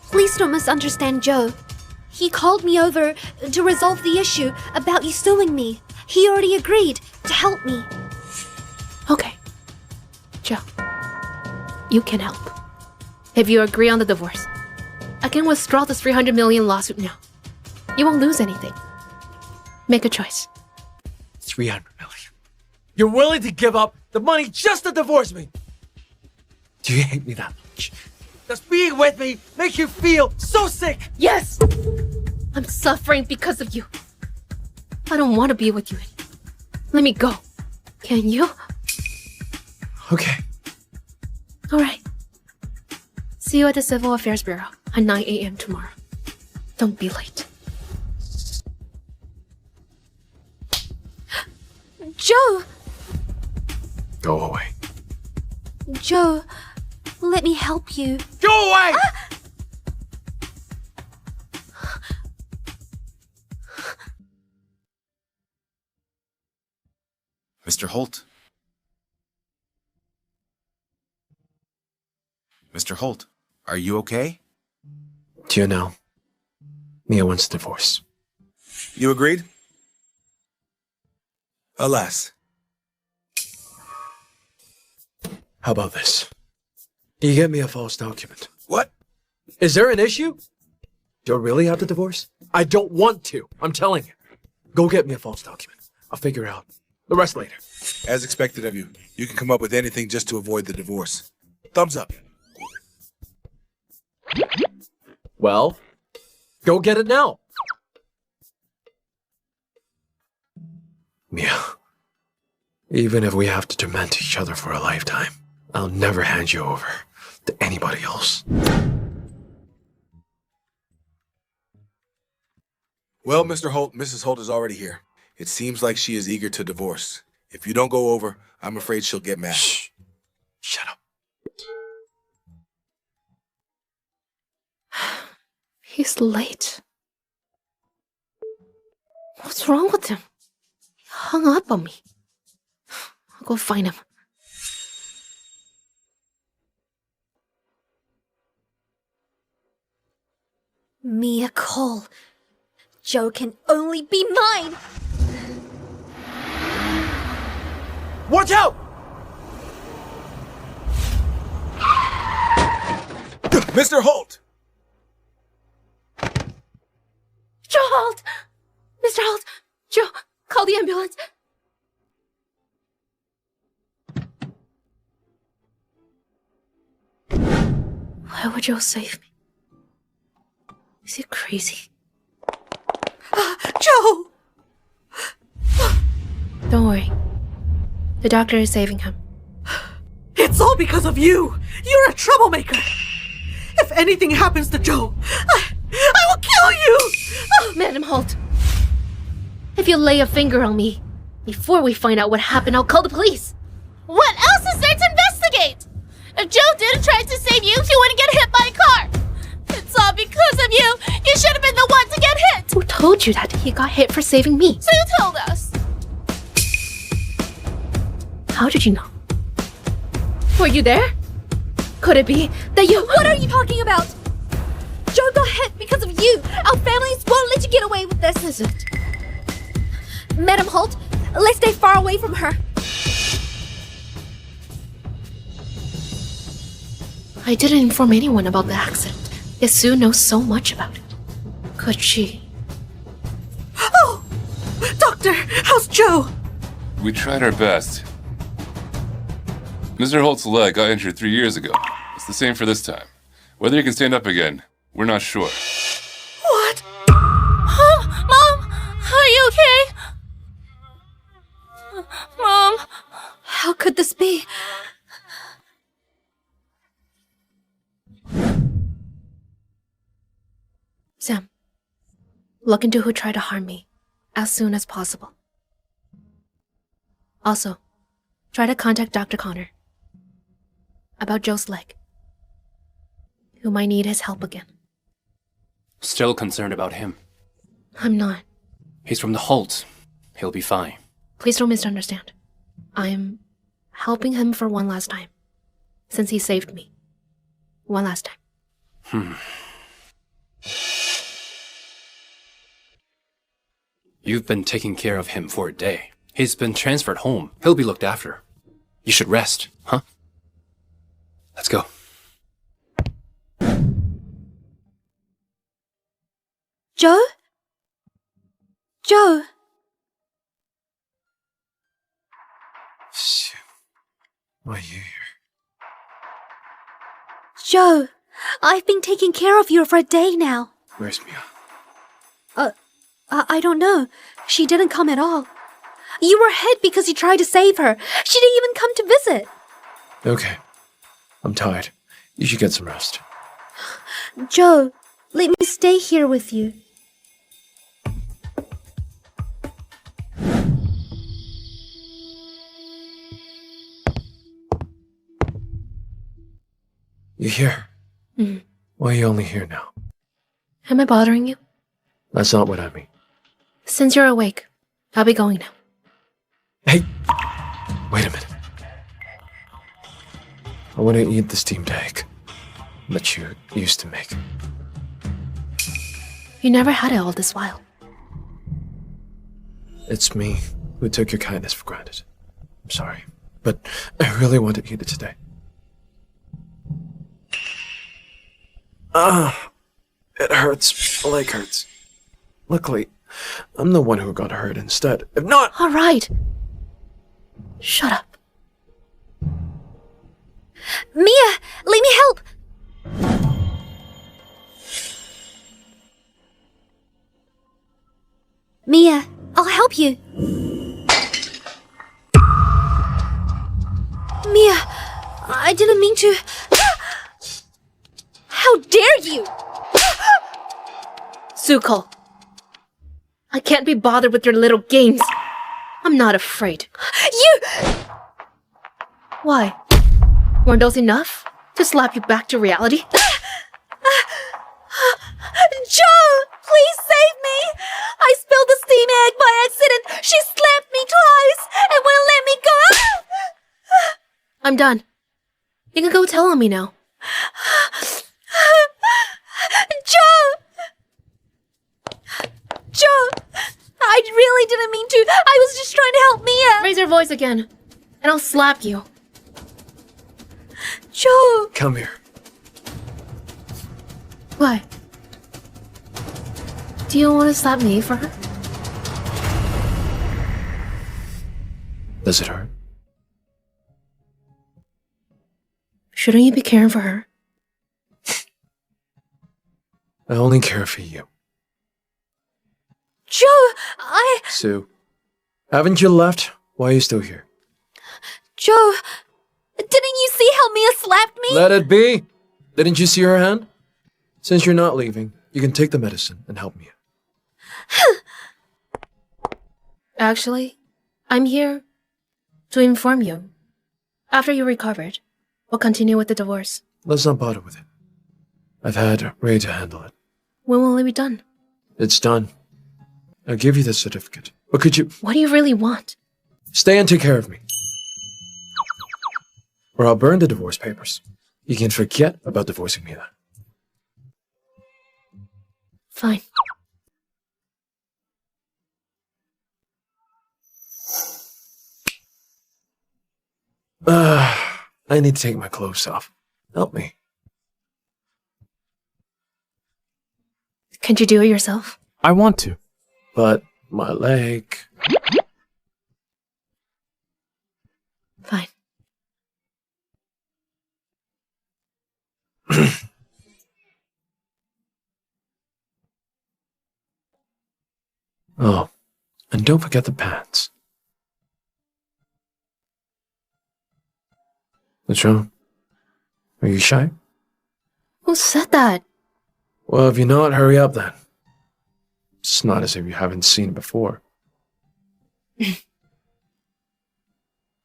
please don't misunderstand Joe. He called me over to resolve the issue about you suing me. He already agreed to help me.
Okay. Joe, you can help. If you agree on the divorce, I can withdraw this 300 million lawsuit now. You won't lose anything. Make a choice.
300 million. You're willing to give up the money just to divorce me? Do you hate me that much? Does being with me make you feel so sick?
Yes! I'm suffering because of you. I don't want to be with you anymore. Let me go. Can you?
Okay.
Alright. See you at the Civil Affairs Bureau at 9 a.m. tomorrow. Don't be late.
Joe!
Go away.
Joe, let me help you.
Go away!
Mr. Holt. Mr. Holt, are you okay?
Do you know? Mia wants a divorce.
You agreed? Alas.
How about this? You get me a false document.
What?
Is there an issue? Do you really have the divorce? I don't want to. I'm telling you. Go get me a false document. I'll figure out the rest later.
As expected of you. You can come up with anything just to avoid the divorce. Thumbs up.
Well, go get it now. Mia, even if we have to torment each other for a lifetime, I'll never hand you over to anybody else.
Well, Mr. Holt, Mrs. Holt is already here. It seems like she is eager to divorce. If you don't go over, I'm afraid she'll get mad.
Shh. Shut up.
He's late. What's wrong with him? He hung up on me. I'll go find him.
Mia Cole. Joe can only be mine!
Watch out!
Mr. Holt!
Joe Holt! Mr. Holt! Joe, call the ambulance. Why would Joe save me? Is he crazy?
Joe!
Don't worry. The doctor is saving him.
It's all because of you! You're a troublemaker! If anything happens to Joe, I will kill you!
Madam Holt, if you lay a finger on me, before we find out what happened, I'll call the police.
What else is there to investigate? If Joe didn't try to save you, he wouldn't get hit by a car. It's all because of you. You should have been the one to get hit.
Who told told you that he got hit for saving me.
So you told us.
How did you know? Were you there? Could it be that you—
What are you talking about? Joe got hit because of you. Our families won't let you get away with this.
Is it?
Madam Holt, let's stay far away from her.
I didn't inform anyone about the accident. Yet Sue knows so much about it. Could she?
Oh! Doctor, how's Joe?
We tried our best. Mr. Holt's leg got injured 3 years ago. It's the same for this time. Whether he can stand up again, we're not sure.
What?
Mom, are you okay? Mom.
How could this be?
Sam, look into who tried to harm me as soon as possible. Also, try to contact Dr. Connor about Joe's leg. Who might need his help again.
Still concerned about him.
I'm not.
He's from the Holts. He'll be fine.
Please don't misunderstand. I'm helping him for one last time. Since he saved me. One last time.
You've been taking care of him for a day. He's been transferred home. He'll be looked after. You should rest, huh? Let's go.
Joe? Joe?
Sue, why are you here?
Joe, I've been taking care of you for a day now.
Where's Mia?
I don't know. She didn't come at all. You were hit because you tried to save her. She didn't even come to visit.
Okay. I'm tired. You should get some rest.
Joe, let me stay here with you.
You here?
Mhm.
Why are you only here now?
Am I bothering you?
That's not what I mean.
Since you're awake, I'll be going now.
Hey! Wait a minute. I want to eat the steamed egg that you used to make.
You never had it all this while.
It's me who took your kindness for granted. I'm sorry, but I really want to eat it today. It hurts. My leg hurts. Luckily, I'm the one who got hurt instead. If not—
All right. Shut up.
Mia, let me help. Mia, I'll help you. Mia, I didn't mean to. How dare you!
Zuko. I can't be bothered with your little games. I'm not afraid.
You!
Why? Weren't those enough to slap you back to reality?
Joe! Please save me! I spilled the steam egg by accident! She slapped me twice and wouldn't let me go!
I'm done. You can go tell on me now.
Joe! Joe! I really didn't mean to. I was just trying to help Mia.
Raise your voice again, and I'll slap you.
Joe!
Come here.
Why? Do you want to slap me for her?
Does it hurt?
Shouldn't you be caring for her?
I only care for you.
Joe,
Sue, haven't you left? Why are you still here?
Joe, didn't you see how Mia slapped me?
Let it be! Didn't you see her hand? Since you're not leaving, you can take the medicine and help me.
Actually, I'm here to inform you. After you recovered, we'll continue with the divorce.
Let's not bother with it. I've had Ray to handle it.
When will it be done?
It's done. I'll give you the certificate. But could you
What do you really want?
stay and take care of me? Or I'll burn the divorce papers. You can forget about divorcing me then.
Fine.
I need to take my clothes off. Help me.
Can't you do it yourself?
I want to.
But my leg...
Fine.
Oh, and don't forget the pants. What's wrong? Are you shy?
Who said that?
Well, if you're not, hurry up then. It's not as if you haven't seen it before.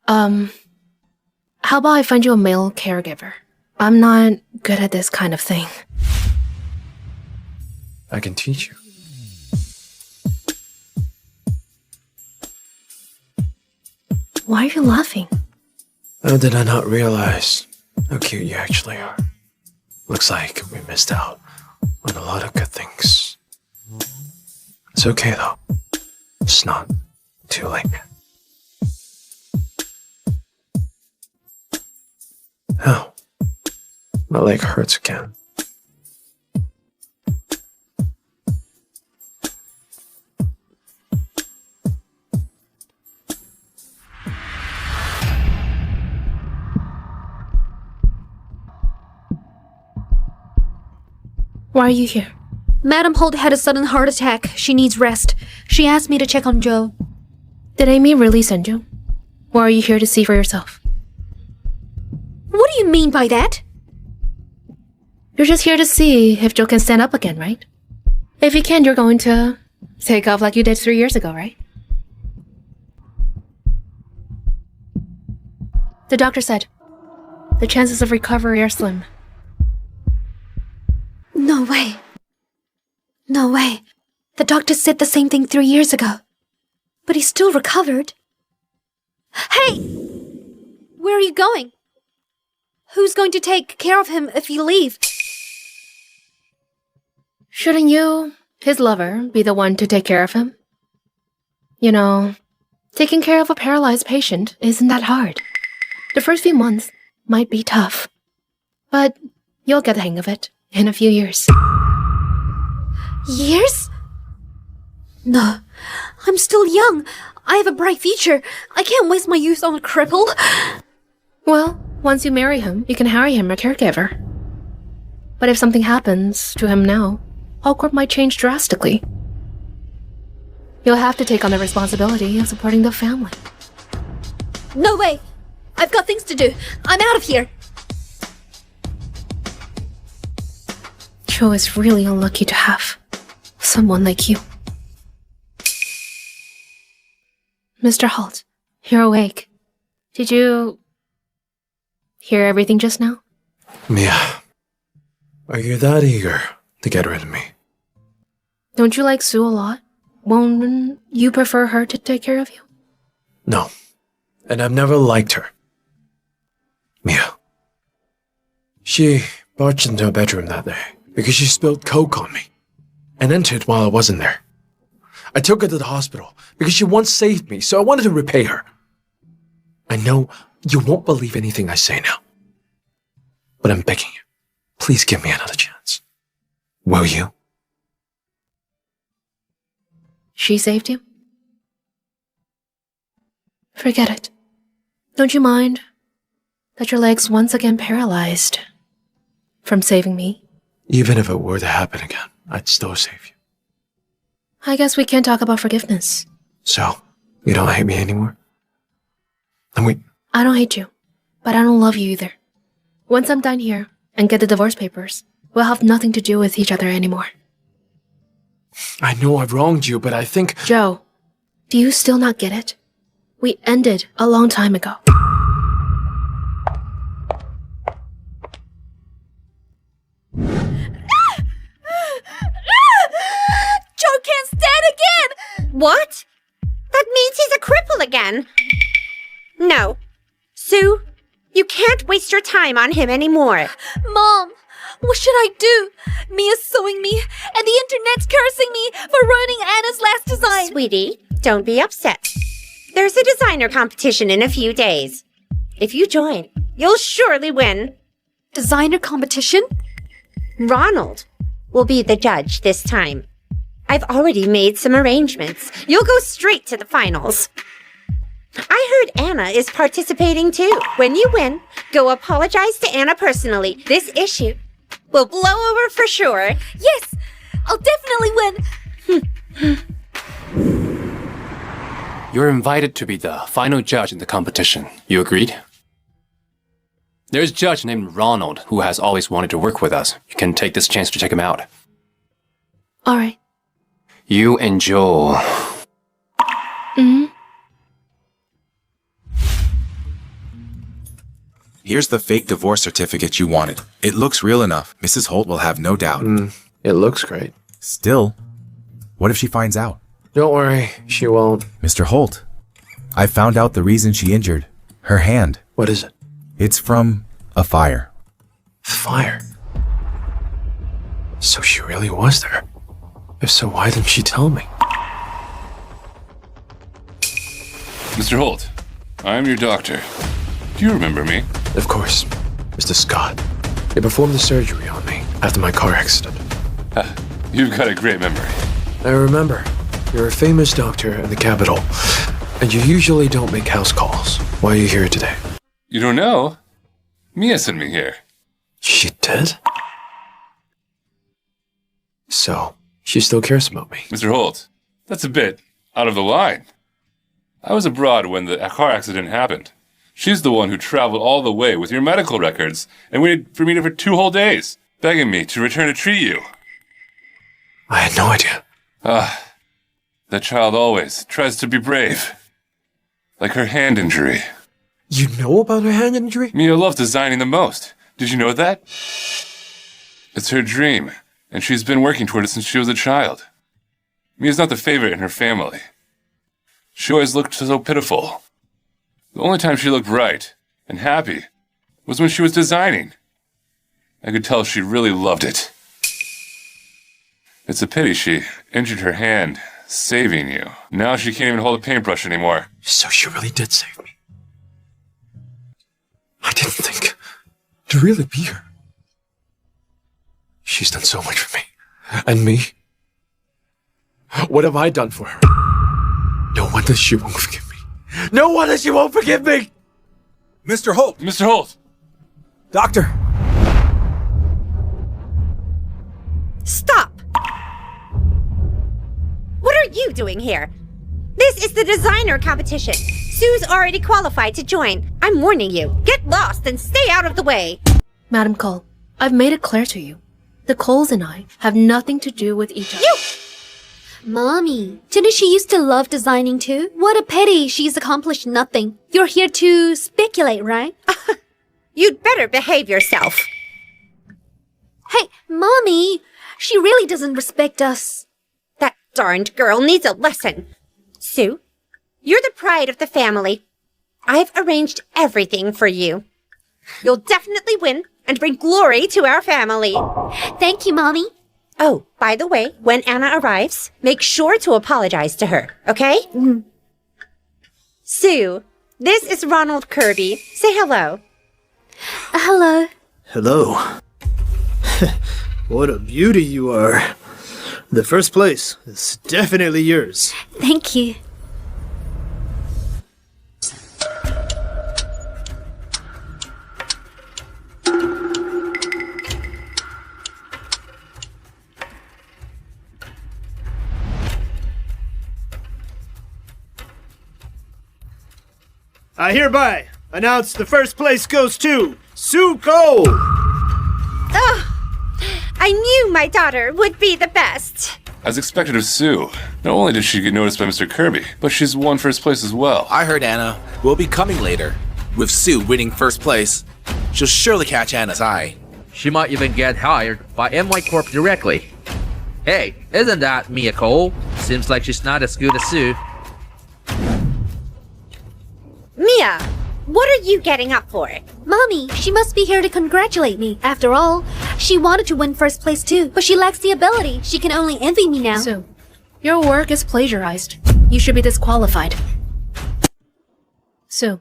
How about I find you a male caregiver? I'm not good at this kind of thing.
I can teach you.
Why are you laughing?
How did I not realize how cute you actually are? Looks like we missed out on a lot of good things. It's okay though. It's not too late. Ow. My leg hurts again.
Why are you here?
Madam Holt had a sudden heart attack. She needs rest. She asked me to check on Joe.
Did Amy really send you? Or are you here to see for yourself?
What do you mean by that?
You're just here to see if Joe can stand up again, right? If he can, you're going to take off like you did 3 years ago, right? The doctor said the chances of recovery are slim.
No way. No way. The doctor said the same thing 3 years ago. But he still recovered. Hey! Where are you going? Who's going to take care of him if you leave?
Shouldn't you, his lover, be the one to take care of him? You know, taking care of a paralyzed patient isn't that hard. The first few months might be tough, but you'll get the hang of it in a few years.
Years? No, I'm still young. I have a bright future. I can't waste my youth on a cripple.
Well, once you marry him, you can hire him a caregiver. But if something happens to him now, MY Corp might change drastically. You'll have to take on the responsibility of supporting the family.
No way. I've got things to do. I'm out of here.
Joe is really unlucky to have someone like you. Mr. Holt, you're awake. Did you hear everything just now?
Mia, are you that eager to get rid of me?
Don't you like Sue a lot? Won't you prefer her to take care of you?
No, and I've never liked her. Mia. She barged into her bedroom that day because she spilled coke on me and entered while I wasn't there. I took her to the hospital because she once saved me, so I wanted to repay her. I know you won't believe anything I say now, but I'm begging you, please give me another chance. Will you?
She saved you? Forget it. Don't you mind that your leg's once again paralyzed from saving me?
Even if it were to happen again, I'd still save you.
I guess we can't talk about forgiveness.
So, you don't hate me anymore? And
I don't hate you, but I don't love you either. Once I'm done here and get the divorce papers, we'll have nothing to do with each other anymore.
I know I've wronged you, but I think...
Joe, do you still not get it? We ended a long time ago.
Joe can't stand again!
What? That means he's a cripple again. No. Sue, you can't waste your time on him anymore.
Mom, what should I do? Mia's suing me, and the internet's cursing me for ruining Anna's last design.
Sweetie, don't be upset. There's a designer competition in a few days. If you join, you'll surely win.
Designer competition?
Ronald will be the judge this time. I've already made some arrangements. You'll go straight to the finals. I heard Anna is participating too. When you win, go apologize to Anna personally. This issue will blow over for sure.
Yes, I'll definitely win.
You're invited to be the final judge in the competition. You agreed? There's a judge named Ronald who has always wanted to work with us. You can take this chance to check him out.
All right.
You and Joel.
Here's the fake divorce certificate you wanted. It looks real enough. Mrs. Holt will have no doubt.
It looks great.
Still, what if she finds out?
Don't worry, she won't.
Mr. Holt, I found out the reason she injured her hand.
What is it?
It's from a fire.
Fire? So she really was there. If so, why didn't she tell me?
Mr. Holt, I'm your doctor. Do you remember me?
Of course. Mr. Scott. They performed the surgery on me after my car accident.
You've got a great memory.
I remember. You're a famous doctor in the capital, and you usually don't make house calls. Why are you here today?
You don't know? Mia sent me here.
She did? So, she still cares about me.
Mr. Holt, that's a bit out of the line. I was abroad when the car accident happened. She's the one who traveled all the way with your medical records and waited for me for 2 whole days, begging me to return to treat you.
I had no idea.
That child always tries to be brave. Like her hand injury.
You know about her hand injury?
Mia loves designing the most. Did you know that? It's her dream, and she's been working toward it since she was a child. Mia's not the favorite in her family. She always looked so pitiful. The only time she looked bright and happy was when she was designing. I could tell she really loved it. It's a pity she injured her hand saving you. Now she can't even hold a paintbrush anymore.
So she really did save me. I didn't think to really be her. She's done so much for me. And me? What have I done for her? No wonder she won't forgive me. No wonder she won't forgive me!
Mr. Holt!
Mr. Holt!
Doctor!
Stop! What are you doing here? This is the designer competition. Sue's already qualified to join. I'm warning you. Get lost and stay out of the way.
Madam Cole, I've made it clear to you. The Coles and I have nothing to do with each other.
Mommy, didn't she used to love designing too? What a pity she's accomplished nothing. You're here to speculate, right?
You'd better behave yourself.
Hey, Mommy, she really doesn't respect us.
That darned girl needs a lesson. Sue, you're the pride of the family. I've arranged everything for you. You'll definitely win and bring glory to our family.
Thank you, Mommy.
Oh, by the way, when Anna arrives, make sure to apologize to her, okay? Sue, this is Ronald Kirby. Say hello.
Hello.
Hello. What a beauty you are. The first place is definitely yours.
Thank you.
I hereby announce the first place goes to Sue Cole.
I knew my daughter would be the best.
As expected of Sue, not only did she get noticed by Mr. Kirby, but she's won first place as well.
I heard Anna will be coming later. With Sue winning first place, she'll surely catch Anna's eye.
She might even get hired by MY Corp directly. Hey, isn't that Mia Cole? Seems like she's not as good as Sue.
Mia, what are you getting up for?
Mommy, she must be here to congratulate me. After all, she wanted to win first place too, but she lacks the ability. She can only envy me now.
So, your work is plagiarized. You should be disqualified. So,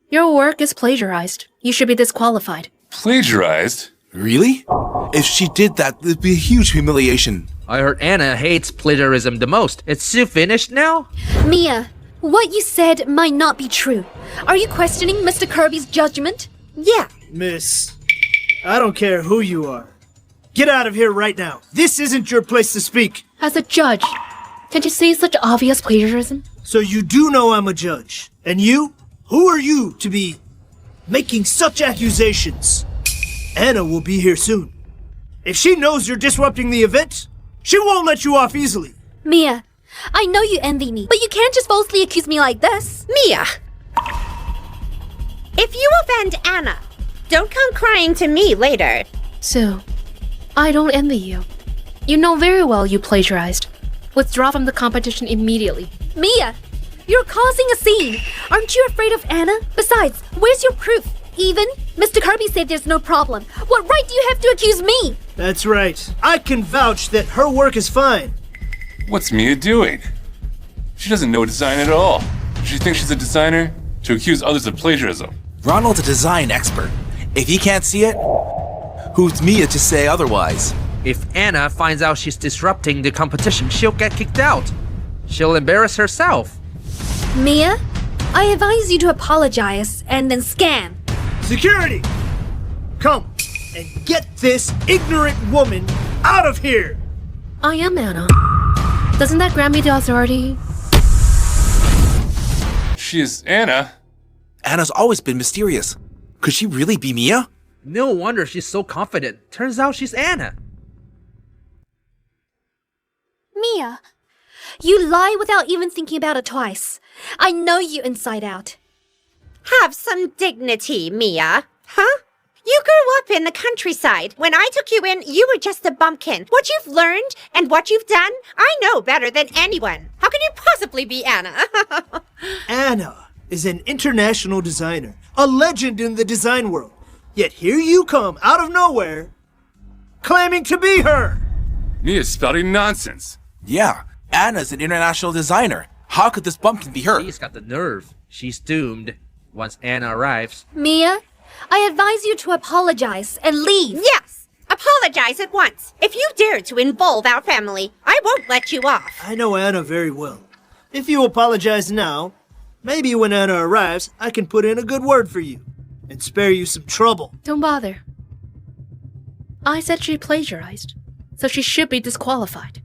your work is plagiarized. You should be disqualified.
Plagiarized?
Really? If she did that, it'd be a huge humiliation.
I heard Anna hates plagiarism the most. Is Sue finished now?
Mia, what you said might not be true. Are you questioning Mr. Kirby's judgment?
Yeah.
Miss, I don't care who you are. Get out of here right now. This isn't your place to speak.
As a judge, can't you see such obvious plagiarism?
So you do know I'm a judge. And you? Who are you to be making such accusations? Anna will be here soon. If she knows you're disrupting the event, she won't let you off easily.
Mia, I know you envy me, but you can't just falsely accuse me like this.
Mia! If you offend Anna, don't come crying to me later.
Sue, I don't envy you. You know very well you plagiarized. Withdraw from the competition immediately.
Mia, you're causing a scene. Aren't you afraid of Anna? Besides, where's your proof? Even Mr. Kirby said there's no problem. What right do you have to accuse me?
That's right. I can vouch that her work is fine.
What's Mia doing? She doesn't know design at all. She thinks she's a designer to accuse others of plagiarism.
Ronald's a design expert. If he can't see it, who's Mia to say otherwise?
If Anna finds out she's disrupting the competition, she'll get kicked out. She'll embarrass herself.
Mia, I advise you to apologize and then scan.
Security! Come and get this ignorant woman out of here!
I am Anna. Doesn't that grant me the authority?
She is Anna.
Anna's always been mysterious. Could she really be Mia?
No wonder she's so confident. Turns out she's Anna.
Mia, you lie without even thinking about it twice. I know you inside out.
Have some dignity, Mia. Huh? You grew up in the countryside. When I took you in, you were just a bumpkin. What you've learned and what you've done, I know better than anyone. How can you possibly be Anna?
Anna is an international designer, a legend in the design world. Yet here you come, out of nowhere, claiming to be her.
Mia's spouting nonsense.
Yeah, Anna's an international designer. How could this bumpkin be her?
She's got the nerve. She's doomed once Anna arrives.
Mia, I advise you to apologize and leave.
Yes, apologize at once. If you dare to involve our family, I won't let you off.
I know Anna very well. If you apologize now, maybe when Anna arrives, I can put in a good word for you and spare you some trouble.
Don't bother. I said she plagiarized, so she should be disqualified.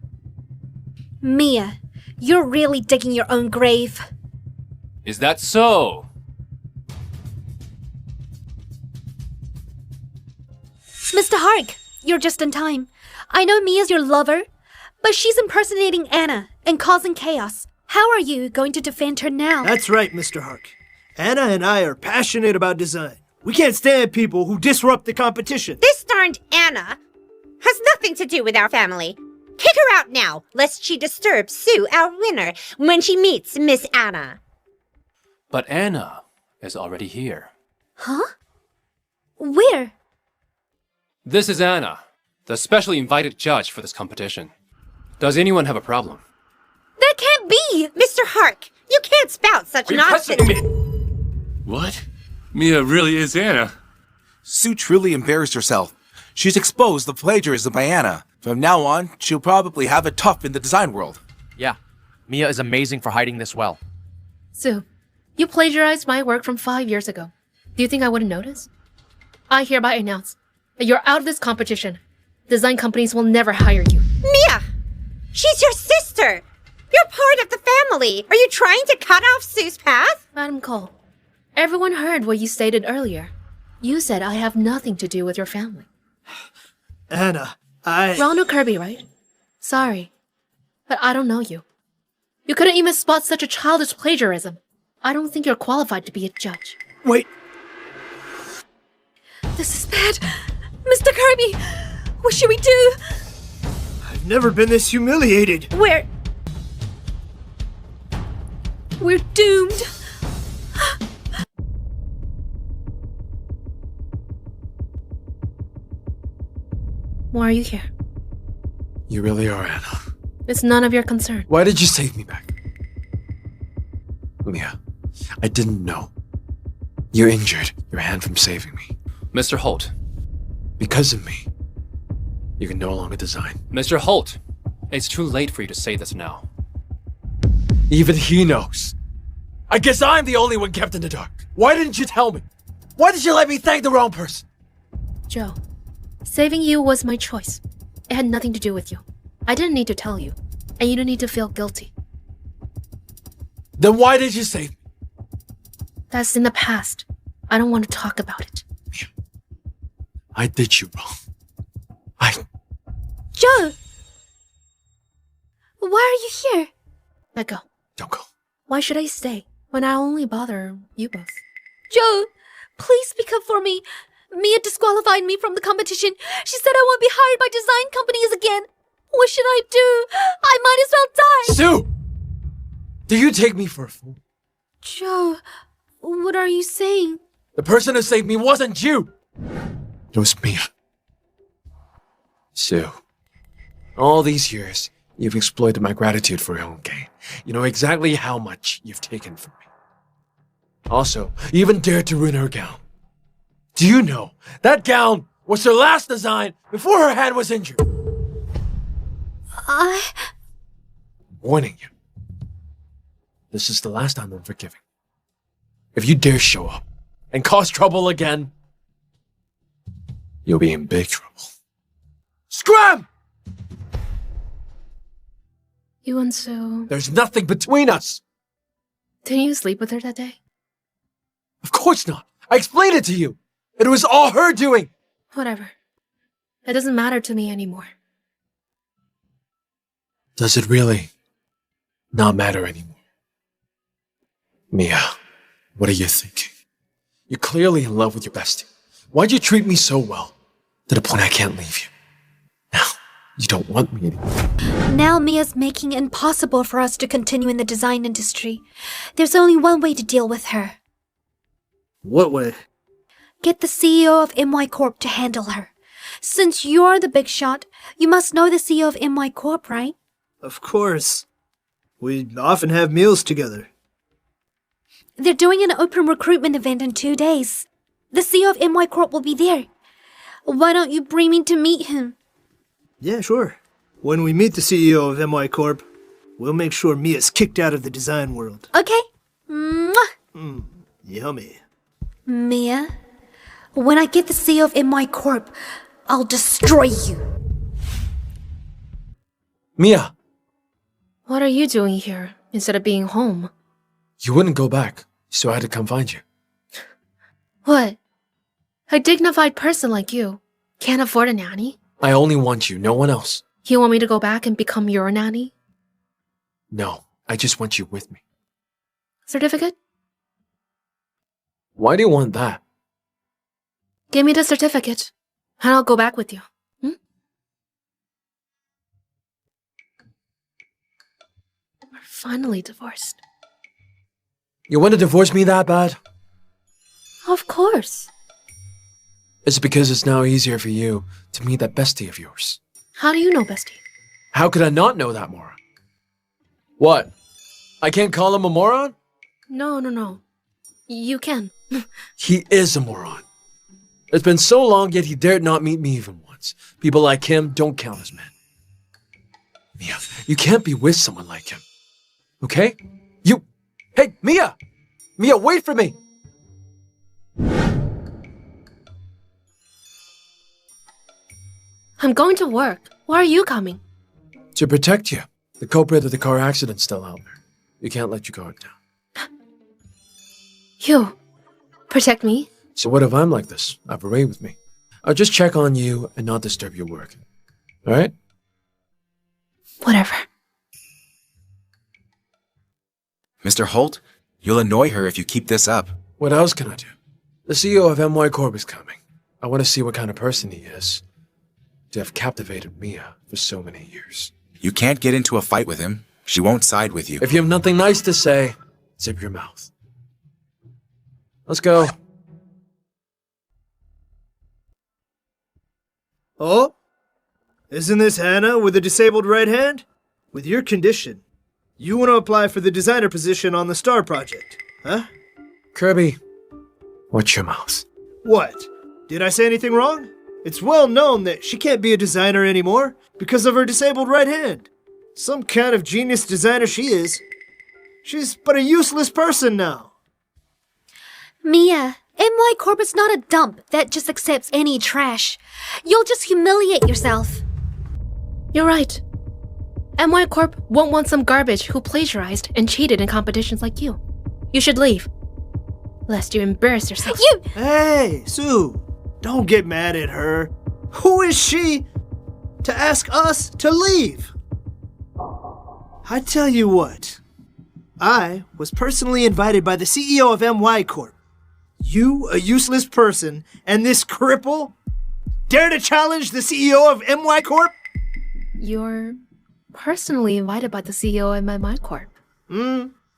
Mia, you're really digging your own grave.
Is that so?
Mr. Hark, you're just in time. I know Mia's your lover, but she's impersonating Anna and causing chaos. How are you going to defend her now?
That's right, Mr. Hark. Anna and I are passionate about design. We can't stand people who disrupt the competition.
This darned Anna has nothing to do with our family. Kick her out now, lest she disturb Sue, our winner, when she meets Miss Anna.
But Anna is already here.
Huh? Where?
This is Anna, the specially invited judge for this competition. Does anyone have a problem?
That can't be!
Mr. Hark, you can't spout such nonsense.
What? Mia really is Anna.
Sue truly embarrassed herself. She's exposed the plagiarism by Anna. From now on, she'll probably have it tough in the design world.
Yeah, Mia is amazing for hiding this well.
Sue, you plagiarized my work from 5 years ago. Do you think I wouldn't notice? I hereby announce that you're out of this competition. Design companies will never hire you.
Mia! She's your sister! You're part of the family! Are you trying to cut off Sue's path?
Madam Cole, everyone heard what you stated earlier. You said I have nothing to do with your family.
Anna,
Ronald Kirby, right? Sorry, but I don't know you. You couldn't even spot such a childish plagiarism. I don't think you're qualified to be a judge.
Wait.
This is bad. Mr. Kirby, what should we do?
I've never been this humiliated.
We're
We're doomed. Why are you here?
You really are, Anna.
It's none of your concern.
Why did you save me back? Mia, I didn't know. You injured your hand from saving me.
Mr. Holt.
Because of me, you can no longer design.
Mr. Holt, it's too late for you to say this now.
Even he knows. I guess I'm the only one kept in the dark. Why didn't you tell me? Why did you let me thank the wrong person?
Joe, saving you was my choice. It had nothing to do with you. I didn't need to tell you, and you don't need to feel guilty.
Then why did you save me?
That's in the past. I don't want to talk about it.
I did you wrong.
Joe! Why are you here?
Let go.
Don't go.
Why should I stay when I only bother you both?
Joe, please speak up for me. Mia disqualified me from the competition. She said I won't be hired by design companies again. What should I do? I might as well die.
Sue! Do you take me for a fool?
Joe, what are you saying?
The person who saved me wasn't you. It was Mia. Sue, all these years, you've exploited my gratitude for your own gain. You know exactly how much you've taken from me. Also, you even dared to ruin her gown. Do you know that gown was her last design before her hand was injured? I'm warning you. This is the last time I'm forgiving. If you dare show up and cause trouble again, you'll be in big trouble. Scram!
You and Sue...
There's nothing between us!
Didn't you sleep with her that day?
Of course not! I explained it to you! It was all her doing!
Whatever. It doesn't matter to me anymore.
Does it really not matter anymore? Mia, what are you thinking? You're clearly in love with your bestie. Why'd you treat me so well? To the point I can't leave you. Now, you don't want me anymore.
Now Mia's making it impossible for us to continue in the design industry. There's only one way to deal with her.
What way?
Get the CEO of MY Corp to handle her. Since you're the big shot, you must know the CEO of MY Corp, right?
Of course. We often have meals together.
They're doing an open recruitment event in 2 days. The CEO of MY Corp will be there. Why don't you bring me to meet him?
Yeah, sure. When we meet the CEO of MY Corp, we'll make sure Mia's kicked out of the design world.
Okay. Mwah.
Yummy.
Mia, when I get the CEO of MY Corp, I'll destroy you.
Mia!
What are you doing here instead of being home?
You wouldn't go back, so I had to come find you.
What? A dignified person like you can't afford a nanny?
I only want you, no one else.
You want me to go back and become your nanny?
No, I just want you with me.
Certificate?
Why do you want that?
Give me the certificate, and I'll go back with you. We're finally divorced.
You want to divorce me that bad?
Of course.
It's because it's now easier for you to meet that bestie of yours.
How do you know, bestie?
How could I not know that moron? What? I can't call him a moron?
No. You can.
He is a moron. It's been so long, yet he dared not meet me even once. People like him don't count as men. Mia, you can't be with someone like him. Okay? Hey, Mia! Mia, wait for me!
I'm going to work. Why are you coming?
To protect you. The culprit of the car accident's still out there. You can't let your guard down.
You? Protect me?
So what if I'm like this? Operate with me. I'll just check on you and not disturb your work. Alright?
Whatever.
Mr. Holt, you'll annoy her if you keep this up.
What else can I do? The CEO of MY Corp is coming. I want to see what kind of person he is. To have captivated Mia for so many years.
You can't get into a fight with him. She won't side with you.
If you have nothing nice to say, zip your mouth. Let's go.
Oh? Isn't this Hannah with a disabled right hand? With your condition, you want to apply for the designer position on the Star Project, huh?
Kirby, watch your mouth.
What? Did I say anything wrong? It's well known that she can't be a designer anymore because of her disabled right hand. Some kind of genius designer she is. She's but a useless person now.
Mia, MY Corp is not a dump that just accepts any trash. You'll just humiliate yourself.
You're right. MY Corp won't want some garbage who plagiarized and cheated in competitions like you. You should leave. Lest you embarrass yourself.
Hey, Sue, don't get mad at her. Who is she to ask us to leave? I tell you what, I was personally invited by the CEO of MY Corp. You, a useless person, and this cripple, dare to challenge the CEO of MY Corp?
You're personally invited by the CEO of MY Corp.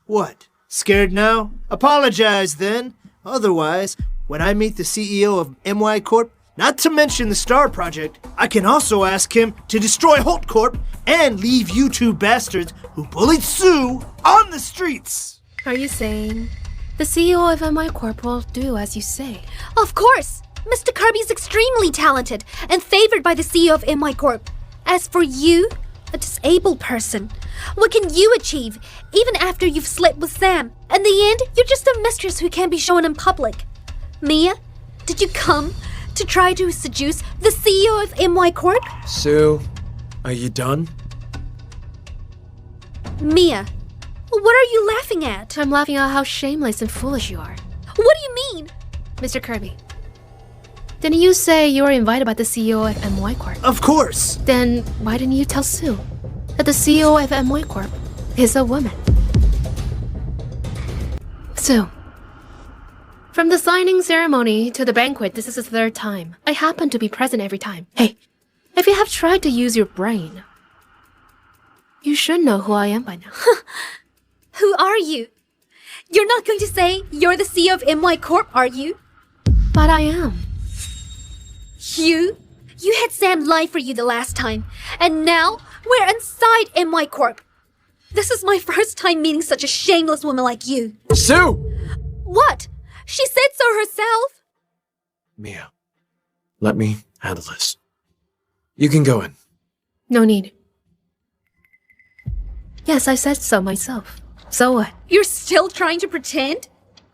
What? Scared now? Apologize then. Otherwise, when I meet the CEO of MY Corp, not to mention the Star Project, I can also ask him to destroy Holt Corp and leave you two bastards who bullied Sue on the streets.
Are you saying the CEO of MY Corp will do as you say?
Of course! Mr. Kirby's extremely talented and favored by the CEO of MY Corp. As for you, a disabled person, what can you achieve even after you've slept with Sam? In the end, you're just a mistress who can't be shown in public. Mia, did you come to try to seduce the CEO of MY Corp?
Sue, are you done?
Mia, what are you laughing at?
I'm laughing at how shameless and foolish you are.
What do you mean?
Mr. Kirby, didn't you say you were invited by the CEO of MY Corp?
Of course!
Then why didn't you tell Sue that the CEO of MY Corp is a woman? Sue, from the signing ceremony to the banquet, this is the third time. I happen to be present every time. Hey, if you have tried to use your brain, you should know who I am by now.
Who are you? You're not going to say you're the CEO of MY Corp, are you?
But I am.
You had Sam lie for you the last time, and now we're inside MY Corp. This is my first time meeting such a shameless woman like you.
Sue!
What? She said so herself.
Mia, let me handle this. You can go in.
No need. Yes, I said so myself. So what?
You're still trying to pretend?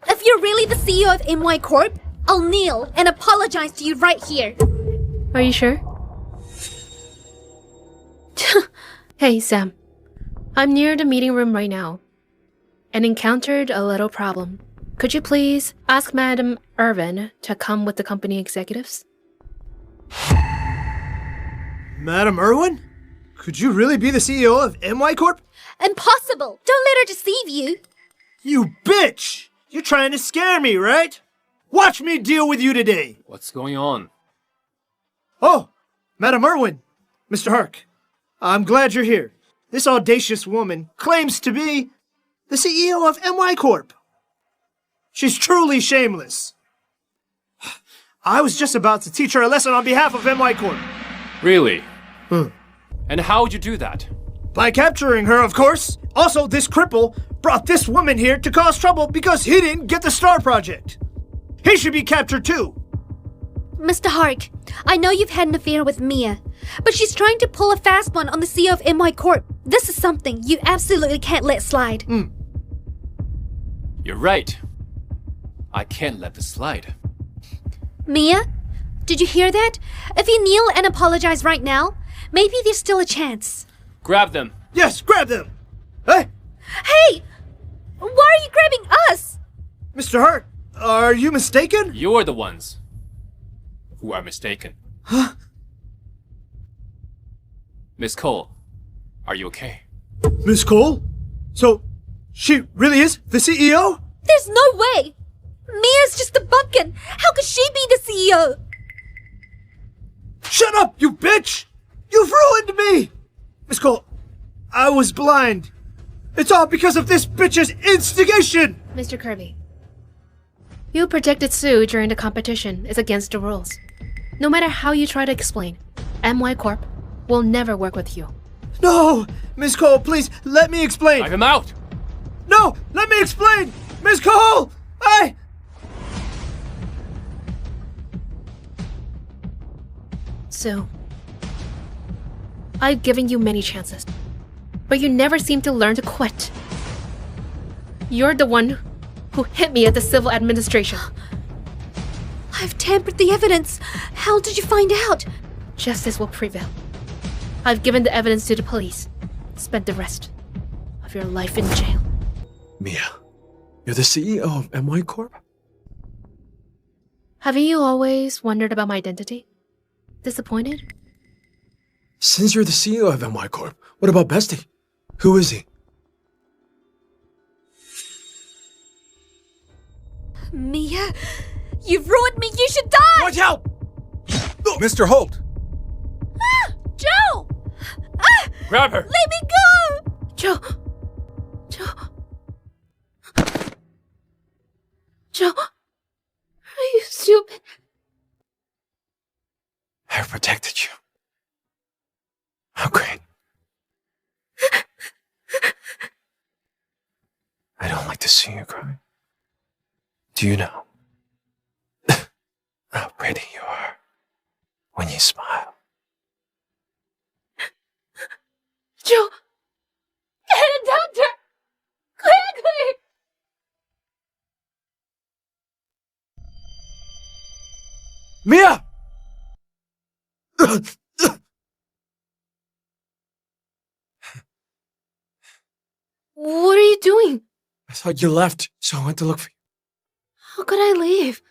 If you're really the CEO of MY Corp, I'll kneel and apologize to you right here.
Are you sure? Hey, Sam. I'm near the meeting room right now and encountered a little problem. Could you please ask Madam Irvin to come with the company executives?
Madam Irwin? Could you really be the CEO of MY Corp?
Impossible! Don't let her deceive you!
You bitch! You're trying to scare me, right? Watch me deal with you today!
What's going on?
Oh, Madam Irwin, Mr. Hark, I'm glad you're here. This audacious woman claims to be the CEO of MY Corp. She's truly shameless. I was just about to teach her a lesson on behalf of MY Corp.
Really? And how would you do that?
By capturing her, of course. Also, this cripple brought this woman here to cause trouble because he didn't get the Star Project. He should be captured too.
Mr. Hark, I know you've had an affair with Mia, but she's trying to pull a fast one on the CEO of MY Corp. This is something you absolutely can't let slide.
You're right. I can't let this slide.
Mia, did you hear that? If you kneel and apologize right now, maybe there's still a chance.
Grab them.
Yes, grab them. Hey!
Hey! Why are you grabbing us?
Mr. Hart, are you mistaken?
You're the ones who are mistaken.
Huh?
Miss Cole, are you okay?
Miss Cole? So, she really is the CEO?
There's no way! Mia's just a bumpkin! How could she be the CEO?
Shut up, you bitch! You've ruined me! Miss Cole, I was blind. It's all because of this bitch's instigation!
Mr. Kirby, you protected Sue during the competition is against the rules. No matter how you try to explain, MY Corp will never work with you.
No! Miss Cole, please, let me explain!
Drive him out!
No! Let me explain! Miss Cole!
Sue, I've given you many chances, but you never seem to learn to quit. You're the one who hit me at the civil administration.
I've tampered the evidence. How did you find out?
Justice will prevail. I've given the evidence to the police. Spend the rest of your life in jail.
Mia, you're the CEO of MY Corp?
Haven't you always wondered about my identity? Disappointed?
Since you're the CEO of MY Corp, what about Bestie? Who is he?
Mia, you've ruined me. You should die.
Watch out!
Mr. Holt!
Joe!
Grab her!
Let me go!
Joe! Are you stupid?
I protected you. How great. I don't like to see you cry. Do you know how pretty you are when you smile?
Joe! Get a doctor! Quickly!
Mia!
What are you doing?
I thought you left, so I went to look for you.
How could I leave?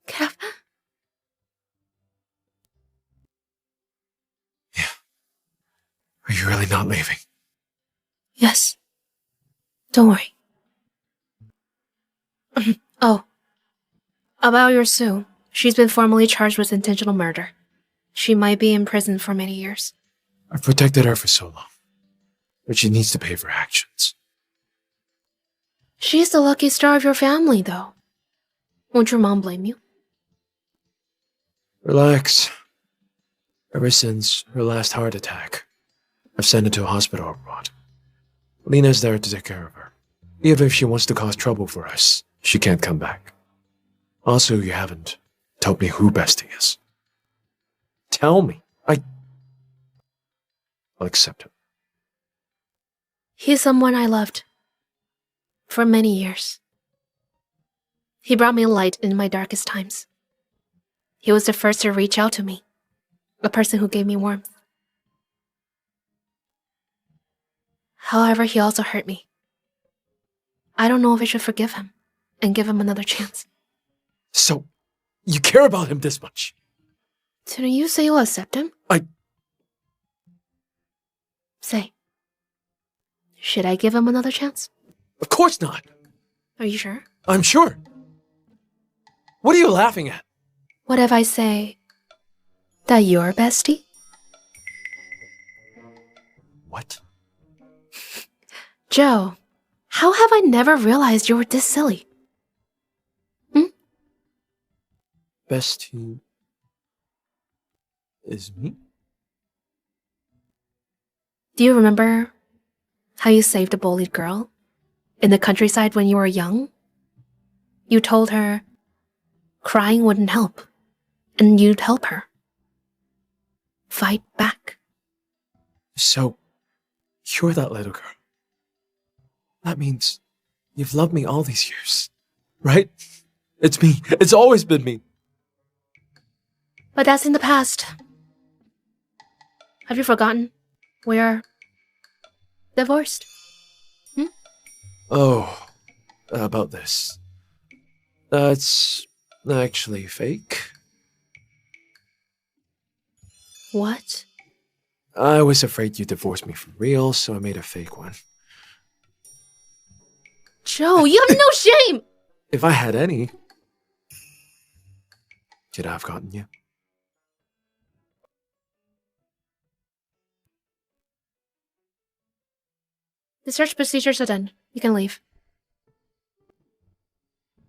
Kev.
Are you really not leaving?
Yes. Don't worry. Oh. About your Sue. She's been formally charged with intentional murder. She might be in prison for many years.
I've protected her for so long. But she needs to pay for her actions.
She's the lucky star of your family, though. Won't your mom blame you?
Relax. Ever since her last heart attack, I've sent her to a hospital abroad. Lena's there to take care of her. Even if she wants to cause trouble for us, she can't come back. Also, you haven't told me who Bestie is. Tell me. I'll accept him.
He's someone I loved. For many years. He brought me light in my darkest times. He was the first to reach out to me. A person who gave me warmth. However, he also hurt me. I don't know if I should forgive him and give him another chance.
So, you care about him this much?
Didn't you say you'll accept him? Say. Should I give him another chance?
Of course not.
Are you sure?
I'm sure. What are you laughing at?
What if I say that you're Bestie?
What?
Joe, how have I never realized you were this silly?
Bestie is me?
Do you remember how you saved a bullied girl in the countryside when you were young? You told her crying wouldn't help, and you'd help her. Fight back.
So, you're that little girl. That means you've loved me all these years, right? It's me. It's always been me.
But that's in the past. Have you forgotten? We're divorced.
Oh, about this. That's actually fake.
What?
I was afraid you'd divorce me for real, so I made a fake one.
Joe, you have no shame!
If I had any, could I have gotten you?
The search procedures are done. You can leave.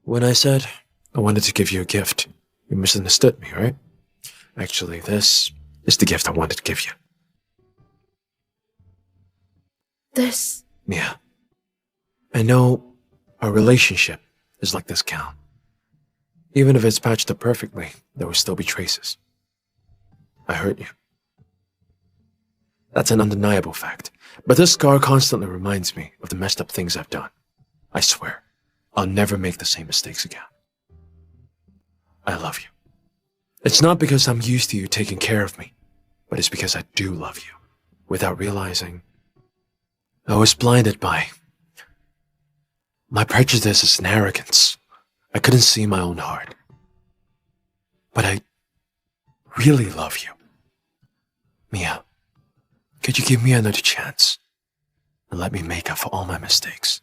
When I said I wanted to give you a gift, you misunderstood me, right? Actually, this is the gift I wanted to give you.
This...
Mia, I know our relationship is like this gown. Even if it's patched up perfectly, there will still be traces. I hurt you. That's an undeniable fact. But this scar constantly reminds me of the messed up things I've done. I swear, I'll never make the same mistakes again. I love you. It's not because I'm used to you taking care of me, but it's because I do love you. Without realizing, I was blinded by my prejudices and arrogance. I couldn't see my own heart. But I really love you. Mia, could you give me another chance and let me make up for all my mistakes?